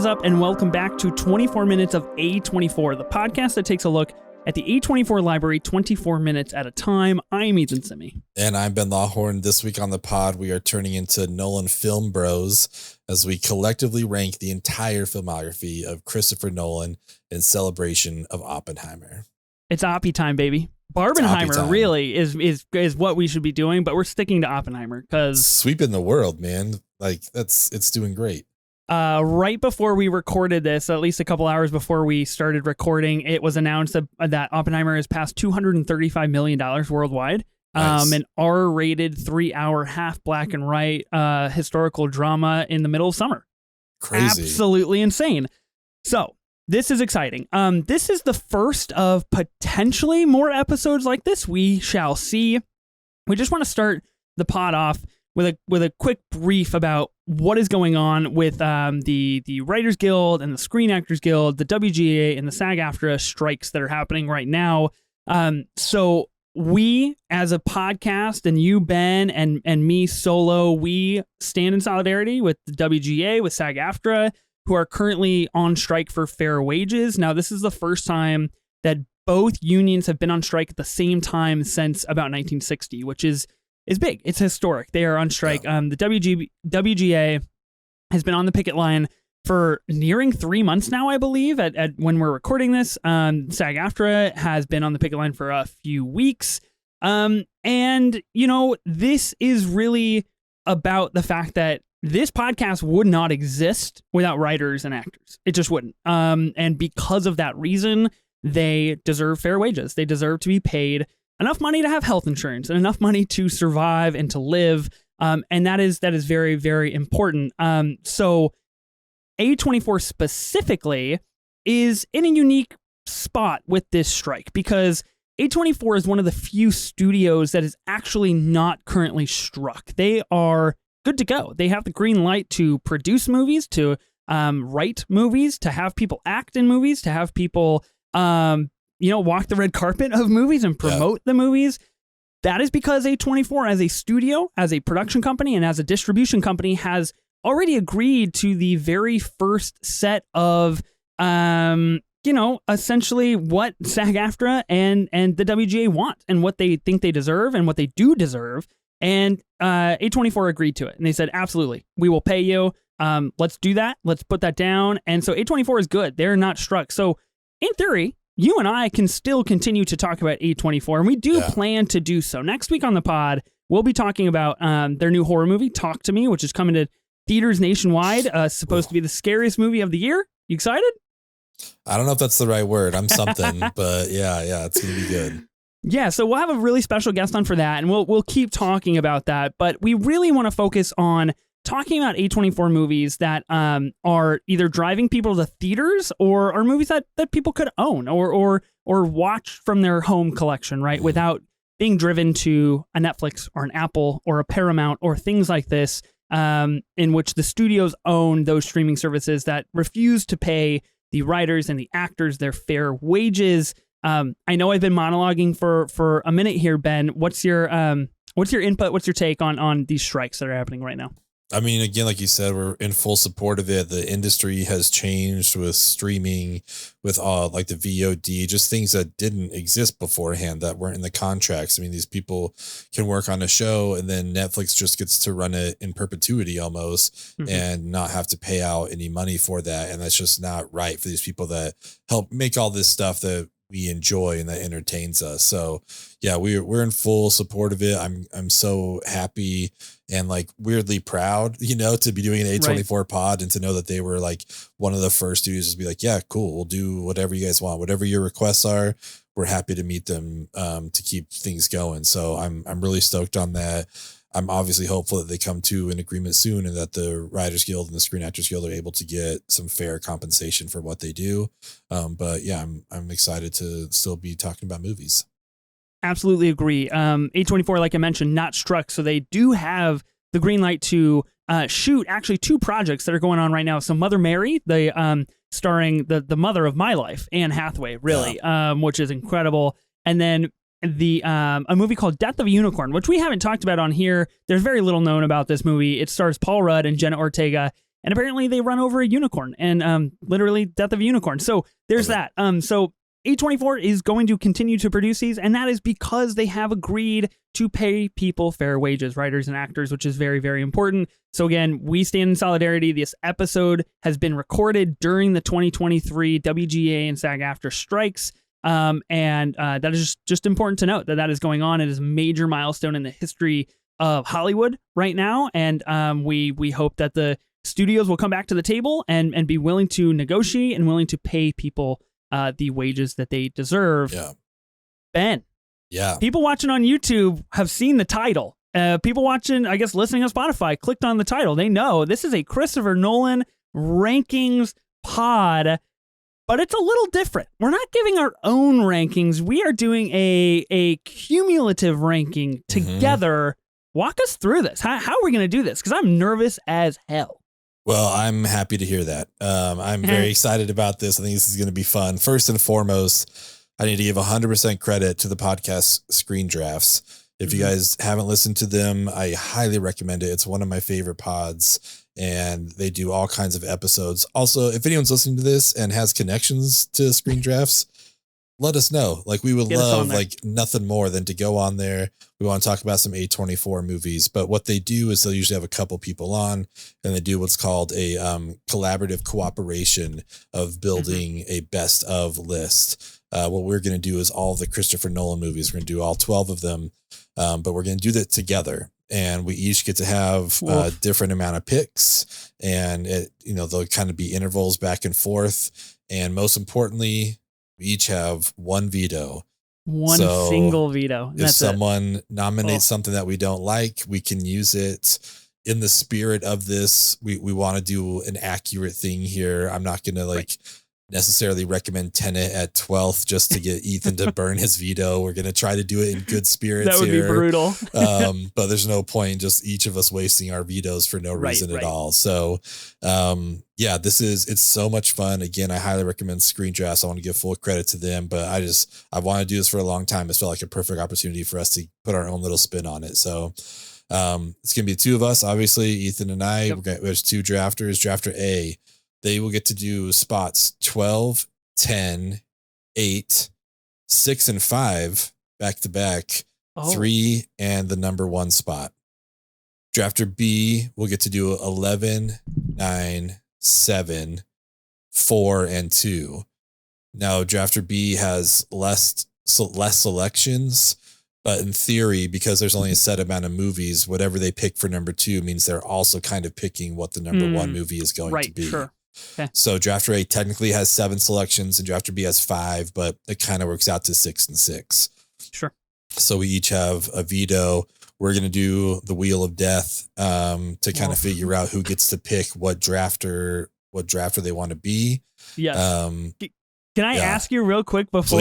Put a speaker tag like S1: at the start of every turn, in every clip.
S1: is up, and welcome back to 24 Minutes of A24, the podcast that takes a look at the A24 library 24 minutes at a time. I am Ethan Simi.
S2: And I'm Ben Lawhorn. This week on the pod, we are turning into Nolan Film Bros as we collectively rank the entire filmography of Christopher Nolan in celebration of Oppenheimer.
S1: It's Oppie time, baby. Barbenheimer really is what we should be doing, but we're sticking to Oppenheimer because
S2: sweeping the world, man. Like it's doing great.
S1: Right before we recorded this, at least a couple hours before we started recording, it was announced that Oppenheimer has passed $235 million worldwide.
S2: Nice.
S1: An R-rated 3-hour half black and white historical drama in the middle of summer.
S2: Crazy.
S1: Absolutely insane. So this is exciting. This is the first of potentially more episodes like this. We shall see. We just want to start the pod off with a quick brief about what is going on with the Writers Guild and the Screen Actors Guild, the WGA and the SAG-AFTRA strikes that are happening right now. So we, as a podcast, and you, Ben, and me solo, we stand in solidarity with the WGA, with SAG-AFTRA, who are currently on strike for fair wages. Now, this is the first time that both unions have been on strike at the same time since about 1960, which is big. It's historic. They are on strike.
S2: Yeah.
S1: The WGA has been on the picket line for nearing 3 months now, I believe, at when we're recording this. SAG-AFTRA has been on the picket line for a few weeks. And, you know, this is really about the fact that this podcast would not exist without writers and actors. It just wouldn't. And because of that reason, they deserve fair wages. They deserve to be paid enough money to have health insurance and enough money to survive and to live. And that is very, very important. So A24 specifically is in a unique spot with this strike because A24 is one of the few studios that is actually not currently struck. They are good to go. They have the green light to produce movies, to write movies, to have people act in movies, to have people walk the red carpet of movies and promote the movies. That is because A24 as a studio, as a production company, and as a distribution company has already agreed to the very first set of, essentially what SAG-AFTRA and the WGA want and what they think they deserve and what they do deserve. And A24 agreed to it. And they said, absolutely, we will pay you. Let's do that. Let's put that down. And so A24 is good. They're not struck. So in theory, you and I can still continue to talk about A24, and we do plan to do so. Next week on the pod, we'll be talking about their new horror movie, Talk to Me, which is coming to theaters nationwide. Supposed to be the scariest movie of the year. You excited?
S2: I don't know if that's the right word. I'm something, but yeah, it's going to be good.
S1: Yeah, so we'll have a really special guest on for that, and we'll keep talking about that. But we really want to focus on talking about A24 movies that are either driving people to theaters or are movies that people could own or watch from their home collection, right? Without being driven to a Netflix or an Apple or a Paramount or things like this, in which the studios own those streaming services that refuse to pay the writers and the actors their fair wages. I know I've been monologuing for a minute here, Ben. What's your input? What's your take on these strikes that are happening right now?
S2: I mean, again, like you said, we're in full support of it. The industry has changed with streaming, with like the VOD, just things that didn't exist beforehand that weren't in the contracts. I mean, these people can work on a show and then Netflix just gets to run it in perpetuity almost and not have to pay out any money for that. And that's just not right for these people that help make all this stuff that we enjoy and that entertains us. So yeah, we're in full support of it. I'm so happy and like weirdly proud, to be doing an A24 pod and to know that they were like one of the first studios to be like, yeah, cool. We'll do whatever you guys want, whatever your requests are. We're happy to meet them to keep things going. So I'm really stoked on that. I'm obviously hopeful that they come to an agreement soon and that the Writers Guild and the Screen Actors Guild are able to get some fair compensation for what they do. But yeah, I'm excited to still be talking about movies.
S1: Absolutely agree. A24, like I mentioned, not struck. So they do have the green light to shoot actually two projects that are going on right now. So Mother Mary, starring the mother of my life, Anne Hathaway, really, which is incredible. And then a movie called Death of a Unicorn, which we haven't talked about on here. There's very little known about this movie. It stars Paul Rudd and Jenna Ortega, and apparently they run over a unicorn and literally death of a unicorn. So there's that. So A24 is going to continue to produce these, and that is because they have agreed to pay people fair wages, writers and actors, which is very, very important. So again, we stand in solidarity. This episode has been recorded during the 2023 WGA and SAG-AFTRA strikes. And that is just important to note that is going on. It is a major milestone in the history of Hollywood right now. And we hope that the studios will come back to the table and be willing to negotiate and willing to pay people the wages that they deserve.
S2: Yeah.
S1: Ben.
S2: Yeah.
S1: People watching on YouTube have seen the title. People watching, I guess, listening on Spotify, clicked on the title. They know this is a Christopher Nolan rankings pod, but it's a little different. We're not giving our own rankings. We are doing a cumulative ranking together. Walk us through this. How are we going to do this? Because I'm nervous as hell.
S2: Well, I'm happy to hear that. I'm very excited about this. I think this is going to be fun. First and foremost, I need to give 100% credit to the podcast Screen Drafts. If you guys haven't listened to them, I highly recommend it. It's one of my favorite pods, and they do all kinds of episodes. Also, if anyone's listening to this and has connections to Screen Drafts, let us know. Like, we would love like nothing more than to go on there. We want to talk about some A24 movies, but what they do is they'll usually have a couple people on, and they do what's called a collaborative cooperation of building a best of list. What we're going to do is all the Christopher Nolan movies. We're going to do all 12 of them, but we're going to do that together. And we each get to have a different amount of picks, and there'll kind of be intervals back and forth. And most importantly, we each have one veto.
S1: One single veto.
S2: If someone nominates something that we don't like, we can use it in the spirit of this. We want to do an accurate thing here. I'm not going to necessarily recommend Tenet at 12th just to get Ethan to burn his veto. We're going to try to do it in good spirits.
S1: That would be brutal.
S2: But there's no point in just each of us wasting our vetoes for no reason at all. So, it's so much fun. Again, I highly recommend Screen Drafts. I want to give full credit to them, but I want to do this for a long time. It's felt like a perfect opportunity for us to put our own little spin on it. So, it's going to be two of us, obviously, Ethan and I.
S1: Yep.
S2: There's two drafters. Drafter A, they will get to do spots 12, 10, 8, 6, and 5 back to back, 3, and the number 1 spot. Drafter B will get to do 11, 9, 7, 4, and 2. Now, Drafter B has less selections, but in theory, because there's only a set amount of movies, whatever they pick for number 2 means they're also kind of picking what the number 1 movie is going to be.
S1: Sure. Okay.
S2: So Drafter A technically has 7 selections and Drafter B has 5, but it kind of works out to 6 and 6.
S1: Sure.
S2: So we each have a veto. We're going to do the Wheel of Death to kind of figure out who gets to pick what drafter they want to be.
S1: Yes. Can I ask you real quick before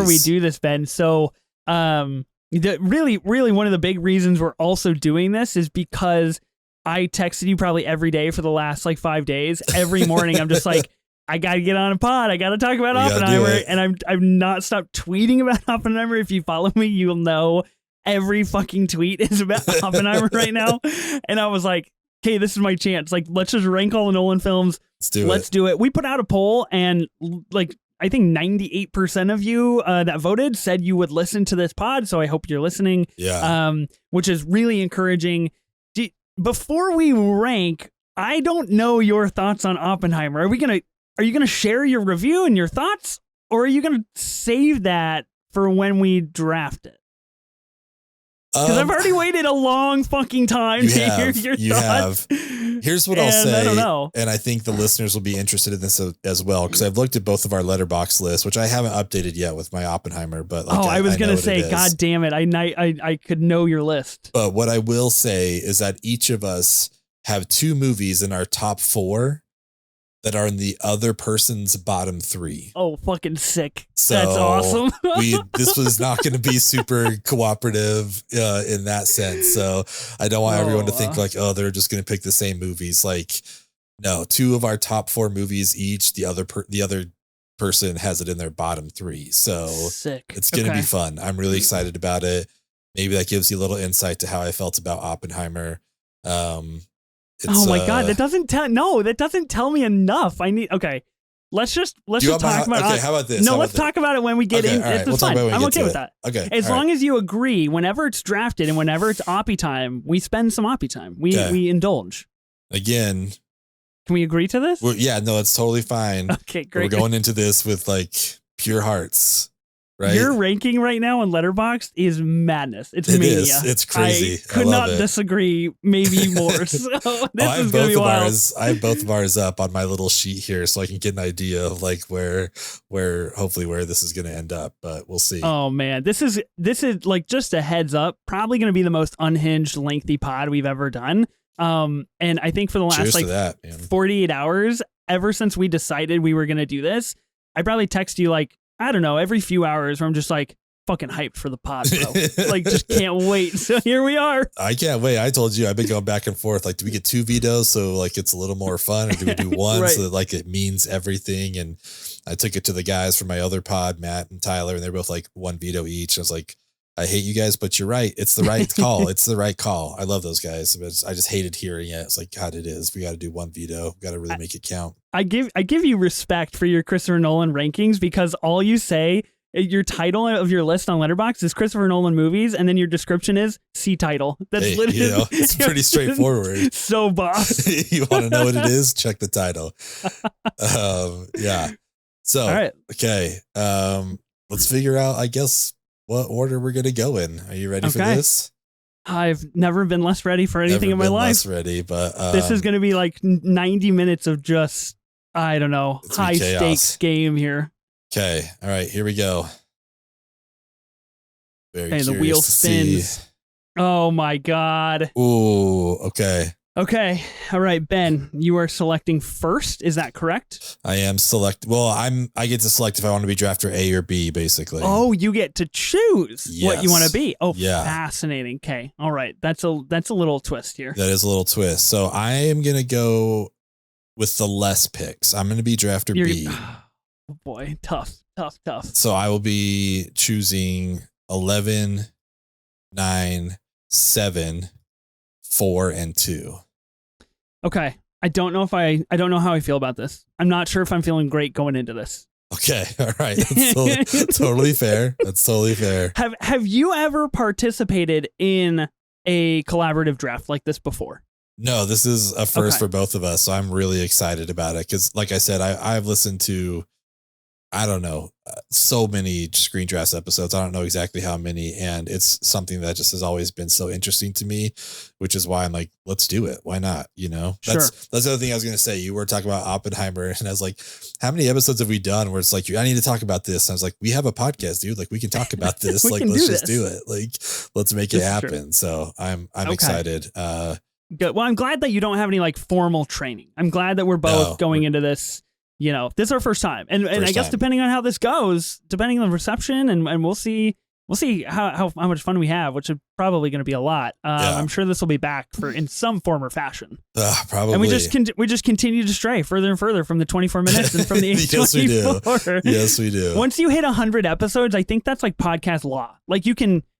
S1: we do this, Ben? So really one of the big reasons we're also doing this is because I texted you probably every day for the last 5 days. Every morning, I'm just like, I got to get on a pod. I got to talk about Oppenheimer. And I've not stopped tweeting about Oppenheimer. If you follow me, you'll know every fucking tweet is about Oppenheimer right now. And I was like, okay, this is my chance. Let's just rank all the Nolan films. Let's do it. We put out a poll, and I think 98% of you that voted said you would listen to this pod. So I hope you're listening.
S2: Yeah.
S1: Which is really encouraging. Before we rank, I don't know your thoughts on Oppenheimer. Are you gonna share your review and your thoughts, or are you gonna save that for when we draft it? Because I've already waited a long fucking time to hear your thoughts.
S2: Here's what I'll say,
S1: I don't know.
S2: And I think the listeners will be interested in this as well, because I've looked at both of our letterbox lists, which I haven't updated yet with my Oppenheimer. But
S1: I was going to say, God damn it, I could know your list.
S2: But what I will say is that each of us have 2 movies in our top 4 that are in the other person's bottom 3.
S1: Oh, fucking sick.
S2: So
S1: that's awesome.
S2: This was not going to be super cooperative in that sense. So I don't want everyone to think they're just going to pick the same movies. No, 2 of our top 4 movies each, the other person has it in their bottom 3. So
S1: sick.
S2: It's going to be fun. I'm really excited about it. Maybe that gives you a little insight to how I felt about Oppenheimer.
S1: Oh my God, that doesn't tell me enough. Okay. Let's just talk about it.
S2: Okay, how about this?
S1: No, let's talk about it when we get in.
S2: All right,
S1: It's fun. I'm okay with that.
S2: Okay.
S1: As long as you agree, whenever it's drafted and whenever it's Oppie time, we spend some Oppie time. We indulge.
S2: Again.
S1: Can we agree to this?
S2: Yeah, no, it's totally fine.
S1: Okay, great.
S2: We're going into this with like pure hearts. Right?
S1: Your ranking right now on Letterboxd is madness. It's mania.
S2: It's crazy.
S1: I could not disagree maybe more. So this is going to be wild.
S2: I have both of ours up on my little sheet here so I can get an idea of like where hopefully where this is going to end up, but we'll see.
S1: Oh man, this is like just a heads up, probably going to be the most unhinged lengthy pod we've ever done. And I think for the last 48 hours, ever since we decided we were going to do this, I probably text you like, I don't know, every few hours where I'm just like fucking hyped for the pod, bro. Like just can't wait. So here we are.
S2: I can't wait. I told you I've been going back and forth. Like, do we get 2 vetoes so like it's a little more fun, or do we do one
S1: right.
S2: so that like it means everything? And I took it to the guys from my other pod, Matt and Tyler, and they're both like 1 veto each. I was like, I hate you guys, but you're right. It's the right call. It's the right call. I love those guys. But I just hated hearing it. It's like, God, it is. We got to do 1 veto. We got to really make it count.
S1: I give you respect for your Christopher Nolan rankings because all you say, your title of your list on Letterboxd is Christopher Nolan movies, and then your description is see title. That's literally
S2: it's pretty straightforward.
S1: So boss.
S2: You want to know what it is? Check the title. Yeah. So all right. Okay. Let's figure out, I guess, what order we're gonna go in. Are you ready for this?
S1: I've never been less ready for anything in my life.
S2: Less ready, but
S1: this is gonna be like 90 minutes of just, I don't know, high stakes game here.
S2: Okay, all right, here we go. Very curious
S1: the wheel spins.
S2: See.
S1: Oh my God.
S2: Ooh, okay.
S1: Okay, all right, Ben, you are selecting first. Is that correct?
S2: I am Well, I get to select if I want to be drafter A or B, basically.
S1: Oh, you get to choose what you want to be. Oh,
S2: yeah.
S1: Fascinating. Okay, all right, that's a little twist here.
S2: That is a little twist. So I am gonna go with the less picks. I'm gonna be drafter B.
S1: Oh boy, tough.
S2: So I will be choosing 11, 9, 7, 4, and 2.
S1: Okay. I don't know how I feel about this. I'm not sure if I'm feeling great going into this.
S2: Okay. All right. That's totally fair. That's totally fair.
S1: Have you ever participated in a collaborative draft like this before?
S2: No, this is a first for both of us. So I'm really excited about it. Cause like I said, I've listened to, I don't know, so many Screen Drafts episodes. I don't know exactly how many. And it's something that just has always been so interesting to me, which is why I'm like, let's do it. Why not? You know, that's the other thing I was going to say. You were talking about Oppenheimer and I was like, how many episodes have we done where it's like, I need to talk about this. And I was like, we have a podcast, dude. Like we can talk about this. Like, let's just do it. Like, let's make it happen. True. So I'm excited.
S1: Good. Well, I'm glad that you don't have any like formal training. I'm glad that we're both going into this. You know, this is our first time. And I guess depending on how this goes, depending on the reception, and we'll see how much fun we have, which is probably going to be a lot. I'm sure this will be back in some form or fashion.
S2: Probably.
S1: And we just continue to stray further and further from the 24 minutes and from the 824.
S2: Yes, we do.
S1: Once you hit 100 episodes, I think that's like podcast law. Like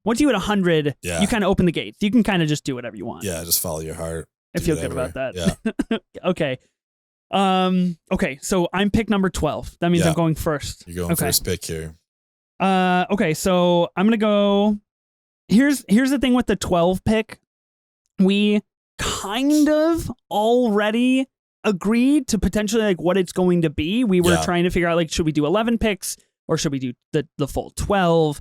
S1: once you hit 100, you kind of open the gates. You can kind of just do whatever you want.
S2: Yeah, just follow your heart.
S1: I feel good about that.
S2: Yeah.
S1: Okay. Okay, so I'm pick number 12. That means I'm going first.
S2: You're going first pick here.
S1: Okay, so I'm gonna go. Here's the thing with the 12 pick. We kind of already agreed to potentially like what it's going to be. We were trying to figure out like, should we do 11 picks or should we do the full 12?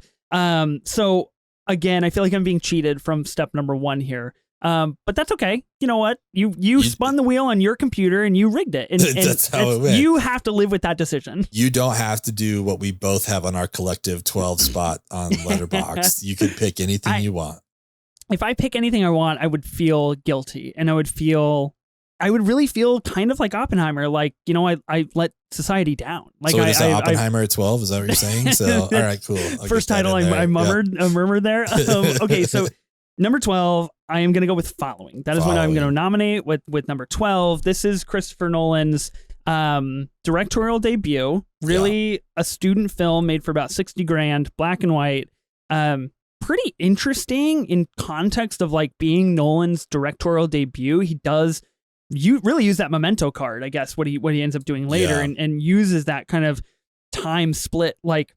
S1: So again, I feel like I'm being cheated from step number 1 here. But that's okay. You know what? You spun the wheel on your computer and you rigged it. And
S2: that's how it went.
S1: You have to live with that decision.
S2: You don't have to do what we both have on our collective 12 spot on Letterboxd. You can pick anything you want.
S1: If I pick anything I want, I would feel guilty, and I would really feel kind of like Oppenheimer. Like, you know, I let society down. Like,
S2: so is Oppenheimer at 12? Is that what you're saying? So, all right, cool.
S1: First title I murmured there. Okay, so number 12, I am going to go with Following. That is what I'm going to nominate with number 12. This is Christopher Nolan's directorial debut. Really a student film made for about $60,000, black and white. Pretty interesting in context of like being Nolan's directorial debut. He does you really use that memento card, I guess, what he ends up doing later, and uses that kind of time split like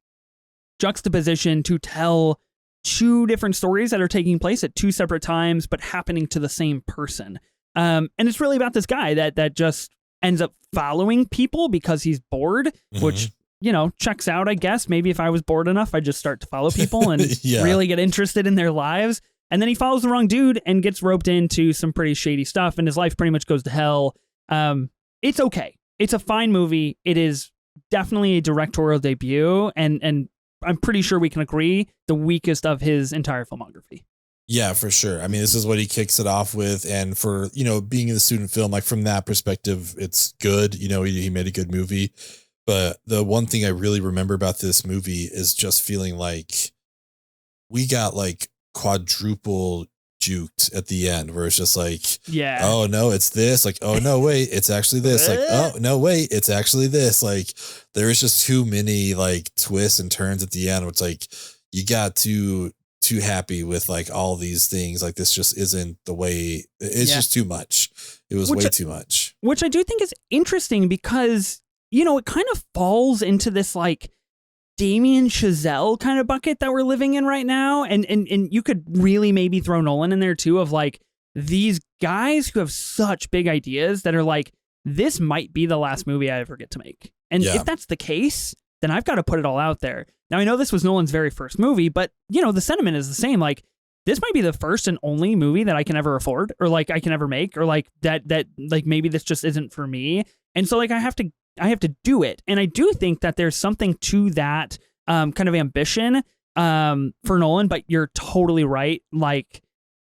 S1: juxtaposition to tell two different stories that are taking place at two separate times but happening to the same person. And it's really about this guy that just ends up following people because he's bored, which, you know, checks out, I guess. Maybe if I was bored enough, I'd just start to follow people and really get interested in their lives. And then he follows the wrong dude and gets roped into some pretty shady stuff, and his life pretty much goes to hell. It's okay. It's a fine movie. It is definitely a directorial debut, and I'm pretty sure we can agree the weakest of his entire filmography.
S2: Yeah, for sure. I mean, this is what he kicks it off with. And for, you know, being in the student film, like from that perspective, it's good. You know, he made a good movie. But the one thing I really remember about this movie is just feeling like we got like quadruple juked at the end, where it's just like, oh no, it's this, like, oh no, wait, it's actually this, like, oh no, wait, it's actually this. Like, there is just too many like twists and turns at the end, which like you got too happy with like all these things. Like, this just isn't the way. It's just too much. It was way too much,
S1: which I do think is interesting because, you know, it kind of falls into this like Damien Chazelle kind of bucket that we're living in right now. And you could really maybe throw Nolan in there too, of like these guys who have such big ideas that are like, this might be the last movie I ever get to make. And if that's the case, then I've got to put it all out there. Now, I know this was Nolan's very first movie, but, you know, the sentiment is the same. Like, this might be the first and only movie that I can ever afford, or like I can ever make, or like that like maybe this just isn't for me. And so like I have to do it. And I do think that there's something to that kind of ambition for Nolan, but you're totally right. Like,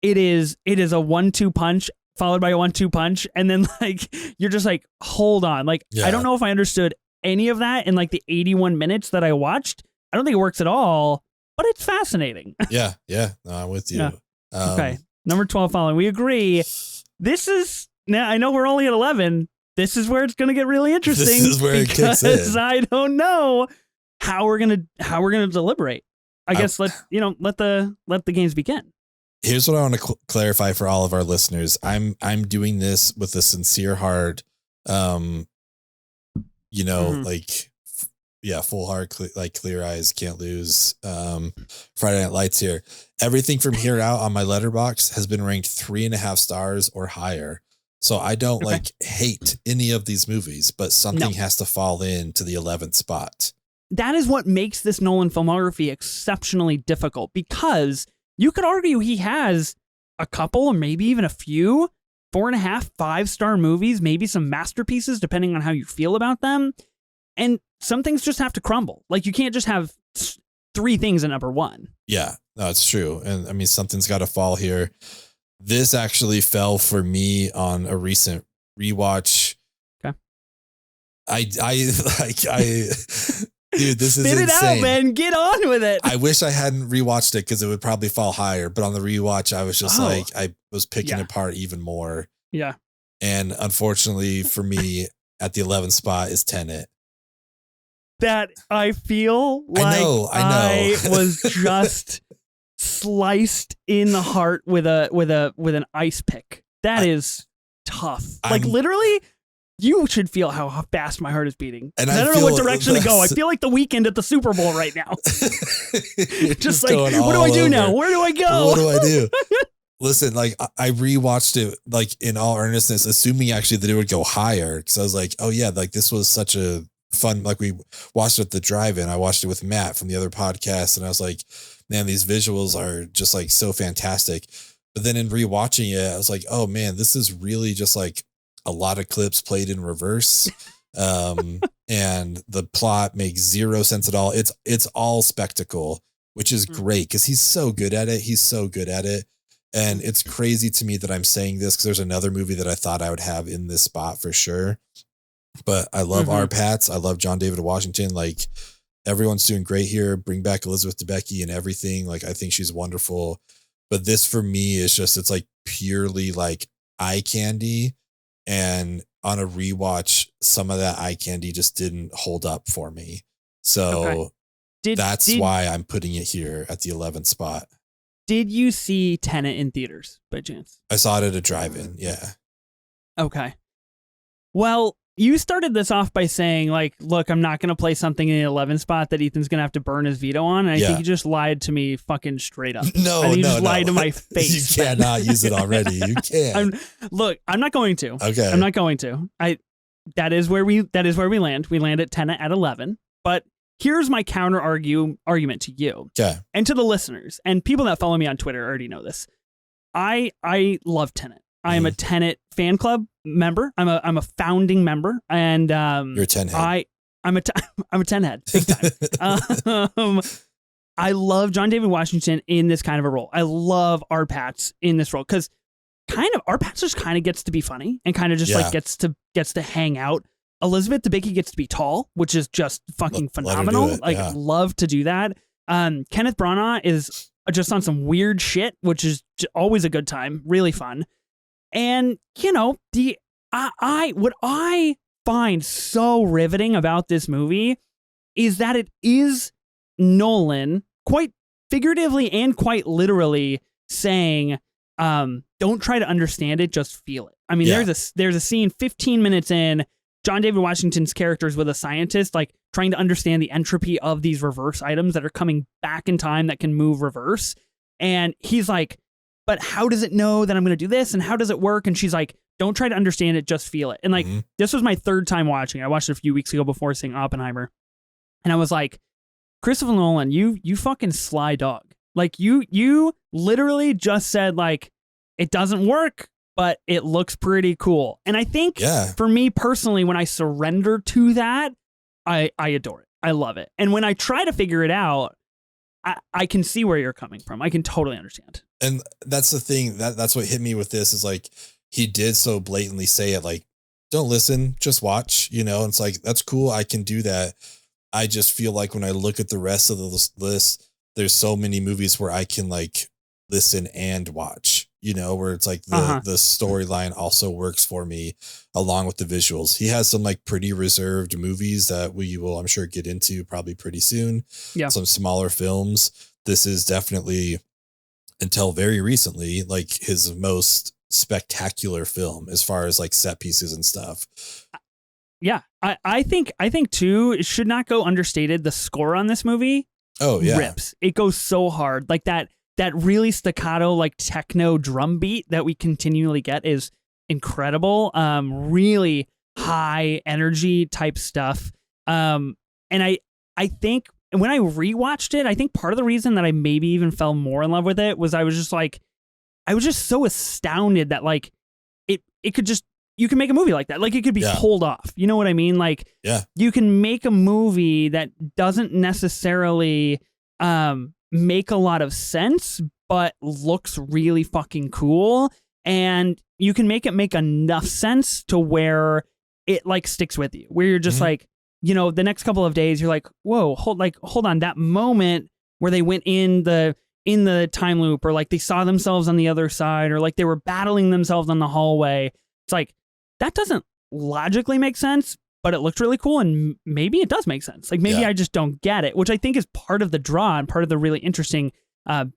S1: it is a 1-2 punch followed by a 1-2 punch. And then like, you're just like, hold on. Like, I don't know if I understood any of that in like the 81 minutes that I watched. I don't think it works at all, but it's fascinating.
S2: Yeah. No, I'm with you.
S1: Okay. Number 12 following. We agree. This is, now I know we're only at 11. This is where it's going to get really interesting.
S2: This is where it kicks in.
S1: I don't know how we're going to deliberate. I guess let the games begin.
S2: Here's what I want to clarify for all of our listeners. I'm doing this with a sincere heart. Like, full heart, clear eyes, can't lose. Friday Night Lights here. Everything from here out on my letterbox has been ranked 3.5 stars or higher. So I don't hate any of these movies, but something has to fall into the 11th spot.
S1: That is what makes this Nolan filmography exceptionally difficult, because you could argue he has a couple or maybe even a few 4.5, 5-star movies, maybe some masterpieces, depending on how you feel about them. And some things just have to crumble. Like, you can't just have 3 things at number 1. Yeah,
S2: no, it's true. And I mean, something's got to fall here. This actually fell for me on a recent rewatch.
S1: Okay.
S2: I dude, this is
S1: Spit it
S2: insane.
S1: out, man. Get on with it.
S2: I wish I hadn't rewatched it because it would probably fall higher. But on the rewatch, I was just I was picking apart even more.
S1: Yeah.
S2: And unfortunately for me, at the 11th spot is Tenet.
S1: That I feel like I was just sliced in the heart with an ice pick. That is tough. Like, literally, you should feel how fast my heart is beating. And I don't know what direction to go. I feel like the weekend at the Super Bowl right now. just like, what do I do now? Where do I go?
S2: What do I do? Listen, like, I rewatched it, like, in all earnestness, assuming actually that it would go higher. Because I was like, oh yeah, like, this was such a fun, like, we watched it at the drive-in. I watched it with Matt from the other podcast, and I was like, man, these visuals are just like so fantastic. But then in rewatching it, I was like, oh man, this is really just like a lot of clips played in reverse. And the plot makes zero sense at all. It's all spectacle, which is great because he's so good at it. And it's crazy to me that I'm saying this because there's another movie that I thought I would have in this spot for sure. But I love our Pats. I love John David Washington. Like, everyone's doing great here. Bring back Elizabeth Debicki and everything. Like, I think she's wonderful. But this for me is just, it's like purely like eye candy. And on a rewatch, some of that eye candy just didn't hold up for me. So that's why I'm putting it here at the 11th spot.
S1: Did you see Tenet in theaters by chance?
S2: I saw it at a drive-in. Yeah.
S1: Okay. Well, you started this off by saying, like, look, I'm not going to play something in the 11 spot that Ethan's going to have to burn his veto on. And I think you just lied to me fucking straight up.
S2: No,
S1: I think you
S2: no,
S1: just lied to my face.
S2: You cannot use it already. You can't.
S1: I'm not going to.
S2: Okay.
S1: I'm not going to. That is where we land. We land at Tenet at 11. But here's my counter argument to you.
S2: Okay.
S1: And to the listeners and people that follow me on Twitter already know this. I love Tenet. I am a Tenet fan club member. I'm a founding member, and
S2: you're a 10 head.
S1: I'm a 10 head, big time. I love John David Washington in this kind of a role. I love Art Pats in this role because Art Pats just kind of gets to be funny and kind of just like gets to hang out. Elizabeth Debicki gets to be tall, which is just fucking phenomenal. Love to do that. Kenneth Branagh is just on some weird shit, which is always a good time, really fun. And, you know, what I find so riveting about this movie is that it is Nolan quite figuratively and quite literally saying, don't try to understand it, just feel it. I mean, there's a scene 15 minutes in, John David Washington's character is with a scientist, like trying to understand the entropy of these reverse items that are coming back in time that can move reverse. And he's like, but how does it know that I'm going to do this? And how does it work? And she's like, don't try to understand it, just feel it. And like, this was my third time watching. I watched it a few weeks ago before seeing Oppenheimer. And I was like, Christopher Nolan, you fucking sly dog. Like you literally just said like, it doesn't work, but it looks pretty cool. And I think for me personally, when I surrender to that, I adore it. I love it. And when I try to figure it out, I can see where you're coming from. I can totally understand.
S2: And that's the thing that's what hit me with this is like, he did so blatantly say it, like, don't listen, just watch, you know, and it's like, that's cool. I can do that. I just feel like when I look at the rest of the list, there's so many movies where I can like listen and watch, you know, where it's like the storyline also works for me along with the visuals. He has some like pretty reserved movies that we will, I'm sure, get into probably pretty soon. Yeah. Some smaller films. This is definitely, until very recently, like his most spectacular film as far as like set pieces and stuff.
S1: Yeah. I think too, it should not go understated. The score on this movie rips. It goes so hard. Like that really staccato, like techno drum beat that we continually get is incredible. Really high energy type stuff. And I think when I rewatched it, I think part of the reason that I maybe even fell more in love with it was I was just so astounded that like it could just, you can make a movie like that. Like it could be pulled off. You know what I mean? Like you can make a movie that doesn't necessarily make a lot of sense, but looks really fucking cool. And you can make it make enough sense to where it like sticks with you, where you're just like, you know, the next couple of days you're like, whoa, hold on, that moment where they went in the time loop, or like they saw themselves on the other side, or like they were battling themselves on the hallway. It's like, that doesn't logically make sense, but it looked really cool, and maybe it does make sense. Like maybe I just don't get it, which I think is part of the draw and part of the really interesting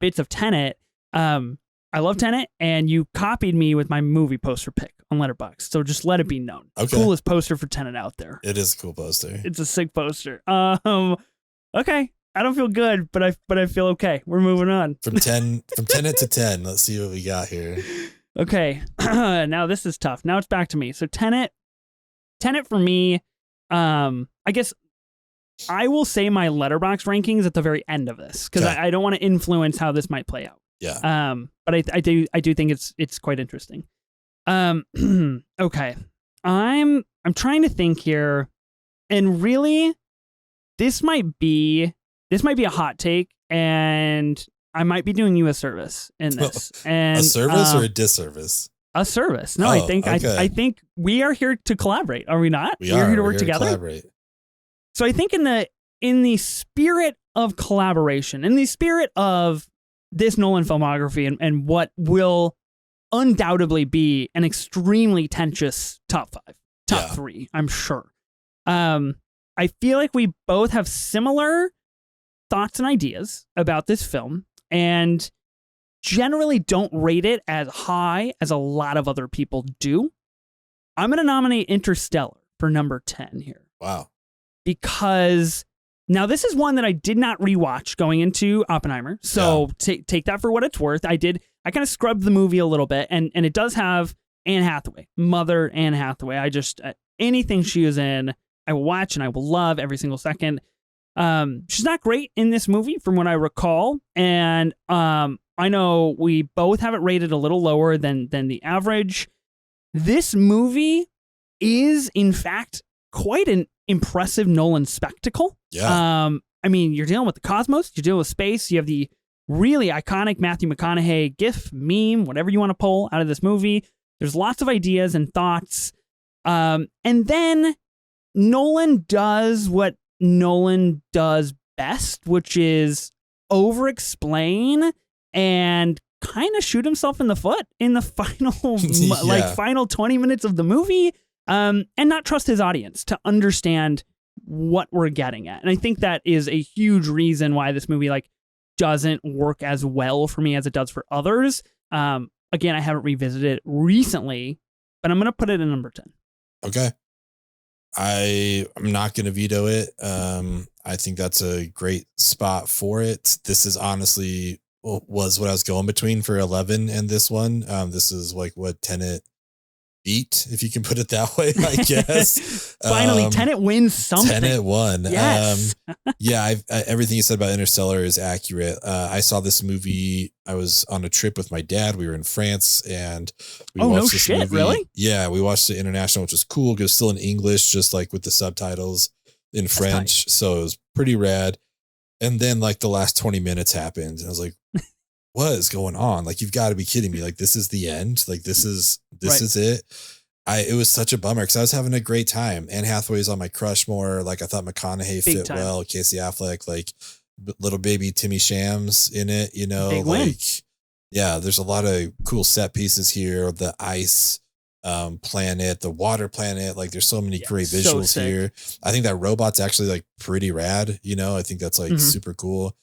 S1: bits of Tenet. I love Tenet, and you copied me with my movie poster pick on Letterboxd, so just let it be known. Okay. Coolest poster for Tenet out there.
S2: It is a cool poster.
S1: It's a sick poster. Okay. I don't feel good, but I feel okay. We're moving on.
S2: From Tenet to 10. Let's see what we got here.
S1: Okay. Now this is tough. Now it's back to me. So Tenet for me, I guess I will say my Letterboxd rankings at the very end of this, because I don't want to influence how this might play out.
S2: Yeah.
S1: But I do think it's quite interesting. Okay. I'm trying to think here, and really this might be a hot take, and I might be doing you a service in this. And
S2: a service or a disservice?
S1: A service. No, I think we are here to collaborate. Are we not? We're here to work together. Collaborate. So I think in the spirit of collaboration, in the spirit of this Nolan filmography, and what will undoubtedly be an extremely tenuous top 3, I'm sure. I feel like we both have similar thoughts and ideas about this film, and generally don't rate it as high as a lot of other people do. I'm going to nominate Interstellar for number 10 here.
S2: Wow.
S1: Because now this is one that I did not rewatch going into Oppenheimer. So take that for what it's worth. I kind of scrubbed the movie a little bit, and it does have Anne Hathaway, Mother Anne Hathaway. I just, anything she is in, I will watch and I will love every single second. She's not great in this movie from what I recall. And I know we both have it rated a little lower than the average. This movie is, in fact, quite an impressive Nolan spectacle.
S2: Yeah.
S1: I mean, you're dealing with the cosmos, you're dealing with space, you have the really iconic Matthew McConaughey gif, meme, whatever you want to pull out of this movie. There's lots of ideas and thoughts. And then Nolan does what Nolan does best, which is over-explain and kind of shoot himself in the foot in the final final 20 minutes of the movie, and not trust his audience to understand what we're getting at. And I think that is a huge reason why this movie doesn't work as well for me as it does for others. Again, I haven't revisited it recently, but I'm going to put it in number 10.
S2: Okay. I'm not going to veto it. I think that's a great spot for it. This is honestly was what I was going between for 11 and this one. This is what Tenet beat, if you can put it that way, I guess.
S1: Finally, Tenet wins something.
S2: Tenet won.
S1: Yes.
S2: Everything you said about Interstellar is accurate. I saw this movie. I was on a trip with my dad. We were in France, and we watched this movie.
S1: Really?
S2: Yeah, we watched it international, which was cool. It was still in English, just with the subtitles in French. Nice. So it was pretty rad. And then the last 20 minutes happened, and I was like, what is going on? You've got to be kidding me. This is the end. This is it. It was such a bummer because I was having a great time. Anne Hathaway's on my crush more. I thought McConaughey
S1: Big
S2: fit
S1: time.
S2: well. Casey Affleck, little baby Timmy Shams in it,
S1: Big win.
S2: There's a lot of cool set pieces here. The ice planet, the water planet, there's so many great visuals here. I think that robot's actually pretty rad. I think that's super cool.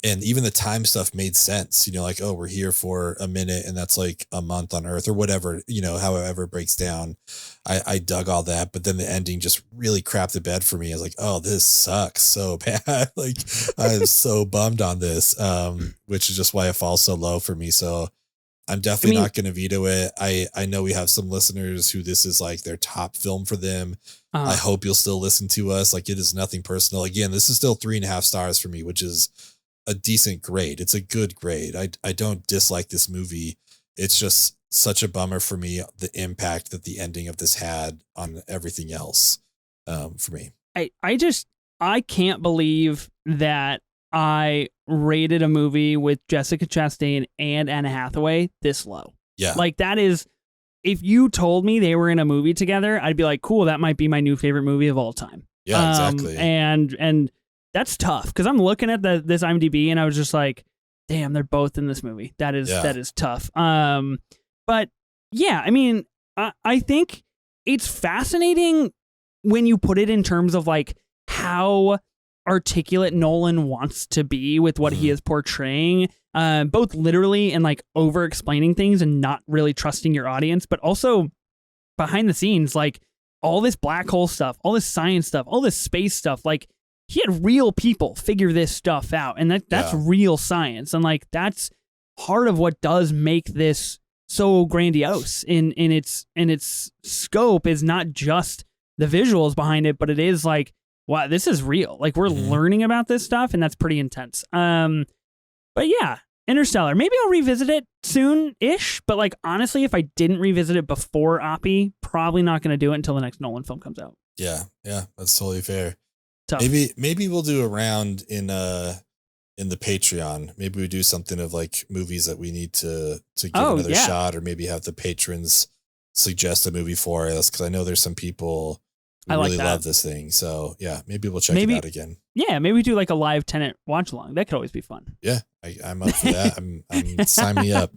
S2: And even the time stuff made sense, we're here for a minute and that's a month on Earth or whatever, however it breaks down. I dug all that, but then the ending just really crapped the bed for me. I was like, oh, this sucks so bad. I am so bummed on this, which is just why it falls so low for me. So I'm definitely not going to veto it. I know we have some listeners who this is their top film for them. I hope you'll still listen to us. It is nothing personal. Again, this is still 3.5 stars for me, which is a decent grade. It's a good grade. I don't dislike this movie. It's just such a bummer for me, the impact that the ending of this had on everything else for me.
S1: I can't believe that I rated a movie with Jessica Chastain and Anne Hathaway this low.
S2: Yeah.
S1: That is, if you told me they were in a movie together, I'd be like, cool, that might be my new favorite movie of all time.
S2: Yeah, exactly.
S1: And that's tough because I'm looking at this IMDb and I was just like, damn, they're both in this movie. That is tough. But yeah, I think it's fascinating when you put it in terms of how articulate Nolan wants to be with what he is portraying, both literally and over explaining things and not really trusting your audience, but also behind the scenes, all this black hole stuff, all this science stuff, all this space stuff, he had real people figure this stuff out, and that's real science, and that's part of what does make this so grandiose in its scope. Is not just the visuals behind it, but it is wow, this is real. We're learning about this stuff, and that's pretty intense. But yeah, Interstellar. Maybe I'll revisit it soon-ish, but honestly, if I didn't revisit it before Oppie, probably not going to do it until the next Nolan film comes out.
S2: Yeah, that's totally fair.
S1: Tough.
S2: Maybe we'll do a round in the Patreon. Maybe we do something of movies that we need to give another shot, or maybe have the patrons suggest a movie for us, because I know there's some people who really love this thing. So yeah, maybe we'll check it out again. Yeah,
S1: maybe we do a live Tenet watch along. That could always be fun.
S2: Yeah, I'm up for that. I'm sign me up.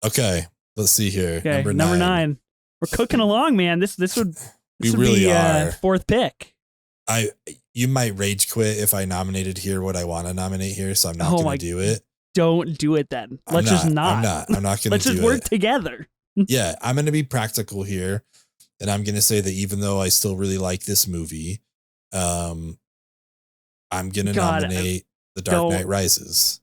S2: Okay, let's see here.
S1: Okay, number 9. We're cooking along, man. This would really be fourth pick.
S2: You might rage quit if I nominated here what I want to nominate here, so I'm not going to do it.
S1: Don't do it then. Let's just not.
S2: I'm not going to do it.
S1: Let's just work together.
S2: Yeah, I'm going to be practical here. And I'm going to say that even though I still really like this movie, I'm going to nominate The Dark Knight Rises.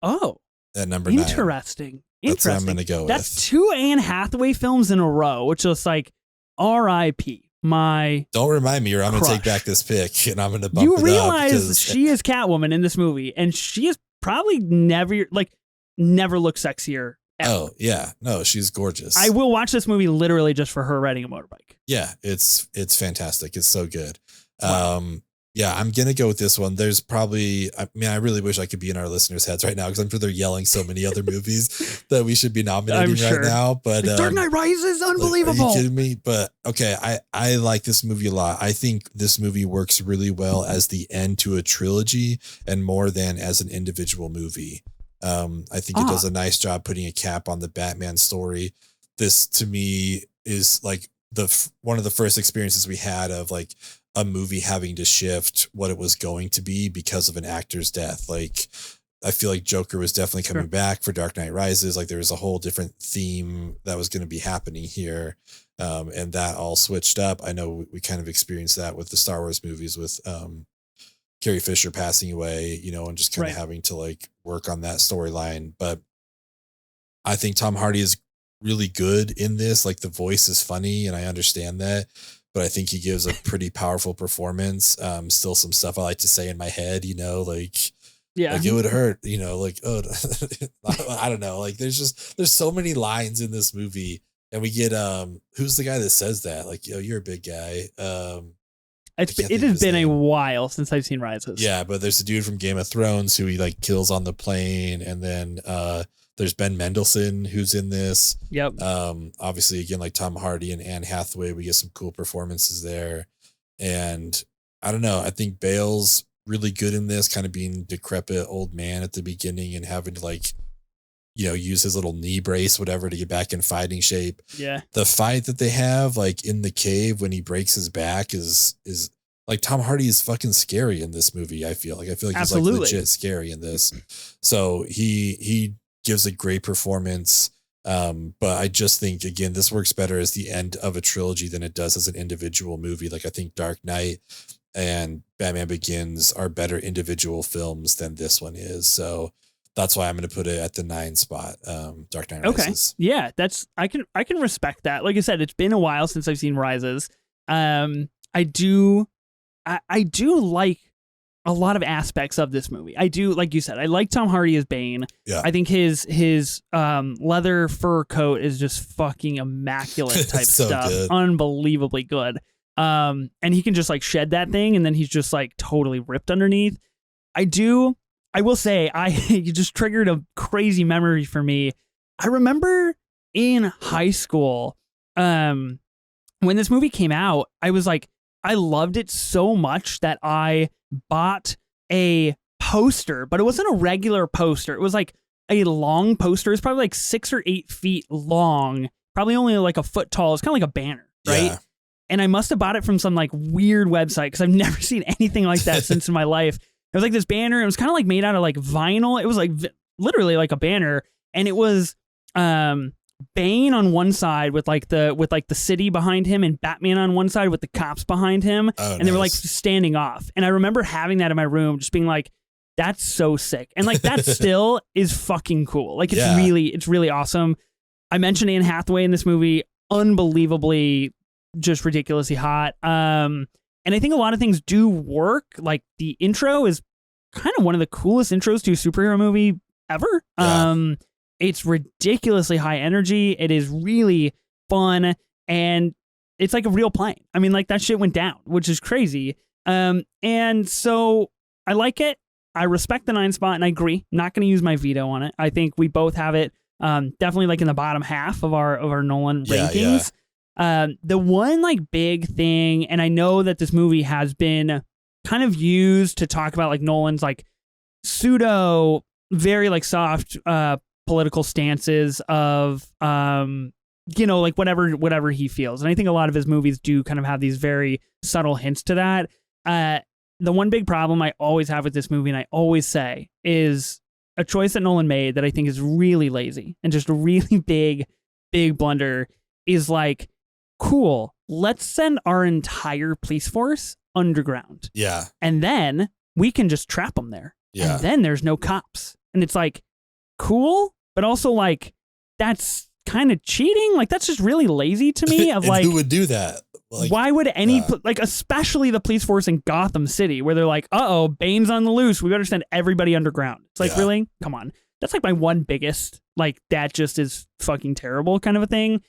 S1: Oh,
S2: at number 9.
S1: Interesting.
S2: That's what I'm going to go with.
S1: That's 2 Anne Hathaway films in a row, which is like R.I.P.
S2: Don't remind me, or I'm going to take back this pick, and I'm going to bump it up.
S1: You realize she is Catwoman in this movie, and she is probably never looked sexier ever.
S2: Oh, yeah. No, she's gorgeous.
S1: I will watch this movie literally just for her riding a motorbike.
S2: Yeah, it's fantastic. It's so good.
S1: Wow.
S2: Yeah, I'm going to go with this one. There's probably, I really wish I could be in our listeners' heads right now because I'm sure they're yelling so many other movies that we should be nominating right now. But
S1: Dark Knight Rises, unbelievable.
S2: Are you kidding me? But okay, I like this movie a lot. I think this movie works really well as the end to a trilogy and more than as an individual movie. I think it does a nice job putting a cap on the Batman story. This to me is like one of the first experiences we had of like a movie having to shift what it was going to be because of an actor's death. Like, I feel like Joker was definitely coming back for Dark Knight Rises. Like, there was a whole different theme that was going to be happening here. And that all switched up. I know we kind of experienced that with the Star Wars movies with Carrie Fisher passing away, and just kind of having to like work on that storyline. But I think Tom Hardy is really good in this. Like, the voice is funny and I understand that, but I think he gives a pretty powerful performance. Still some stuff I like to say in my head, like it would hurt, like, oh, I don't know. Like, there's so many lines in this movie, and we get, who's the guy that says that? Like, you're a big guy.
S1: It has been a while since I've seen Rises.
S2: Yeah, but there's a dude from Game of Thrones who he like kills on the plane, and then there's Ben Mendelsohn who's in this.
S1: Yep.
S2: Obviously, again, like Tom Hardy and Anne Hathaway, we get some cool performances there. And I don't know, I think Bale's really good in this, kind of being decrepit old man at the beginning and having to like, use his little knee brace, whatever, to get back in fighting shape.
S1: Yeah.
S2: The fight that they have like in the cave when he breaks his back is like, Tom Hardy is fucking scary in this movie. I feel like
S1: Absolutely.
S2: he's like legit scary in this. So he gives a great performance. But I just think, again, this works better as the end of a trilogy than it does as an individual movie. Like, I think Dark Knight and Batman Begins are better individual films than this one is. So that's why I'm going to put it at the 9 spot. Dark Knight Rises.
S1: Okay. Yeah, I can respect that. Like I said, it's been a while since I've seen Rises. I do like a lot of aspects of this movie. I do, like you said, I like Tom Hardy as Bane.
S2: Yeah.
S1: I think his leather fur coat is just fucking immaculate type
S2: so
S1: stuff.
S2: Good.
S1: Unbelievably good. And he can just like shed that thing and then he's just like totally ripped underneath. I will say, you just triggered a crazy memory for me. I remember in high school, when this movie came out, I was like, I loved it so much that I bought a poster, but it wasn't a regular poster. It was like a long poster. It's probably like 6 or 8 feet long, probably only like a foot tall. It's kind of like a banner, right?
S2: Yeah.
S1: And I must have bought it from some like weird website because I've never seen anything like that since in my life. It was like this banner. It was kind of like made out of like vinyl. It was like literally like a banner, and it was Bane on one side with the city behind him, and Batman on one side with the cops behind him, and they were like standing off. And I remember having that in my room, just being like, "That's so sick," and like that still is fucking cool. Like it's really awesome. I mentioned Anne Hathaway in this movie, unbelievably, just ridiculously hot. And I think a lot of things do work. Like the intro is kind of one of the coolest intros to a superhero movie ever.
S2: Yeah.
S1: It's ridiculously high energy. It is really fun. And it's like a real plane. I mean, like that shit went down, which is crazy. And so I like it. I respect the 9 spot and I agree. Not going to use my veto on it. I think we both have it definitely like in the bottom half of our Nolan rankings. The one like big thing, and I know that this movie has been kind of used to talk about like Nolan's like pseudo, very like soft political stances of like whatever he feels. And I think a lot of his movies do kind of have these very subtle hints to that. The one big problem I always have with this movie, and I always say, is a choice that Nolan made that I think is really lazy and just a really big big blunder is like, cool, let's send our entire police force underground.
S2: Yeah.
S1: And then we can just trap them there.
S2: Yeah.
S1: And then there's no cops. And it's like, cool, but also like, that's kind of cheating. Like, that's just really lazy to me. Of like,
S2: who would do that? Like,
S1: why would any, like, especially the police force in Gotham City, where they're like, uh-oh, Bane's on the loose. We better send everybody underground. It's like, really? Come on. That's like my one biggest, like, that just is fucking terrible kind of a thing.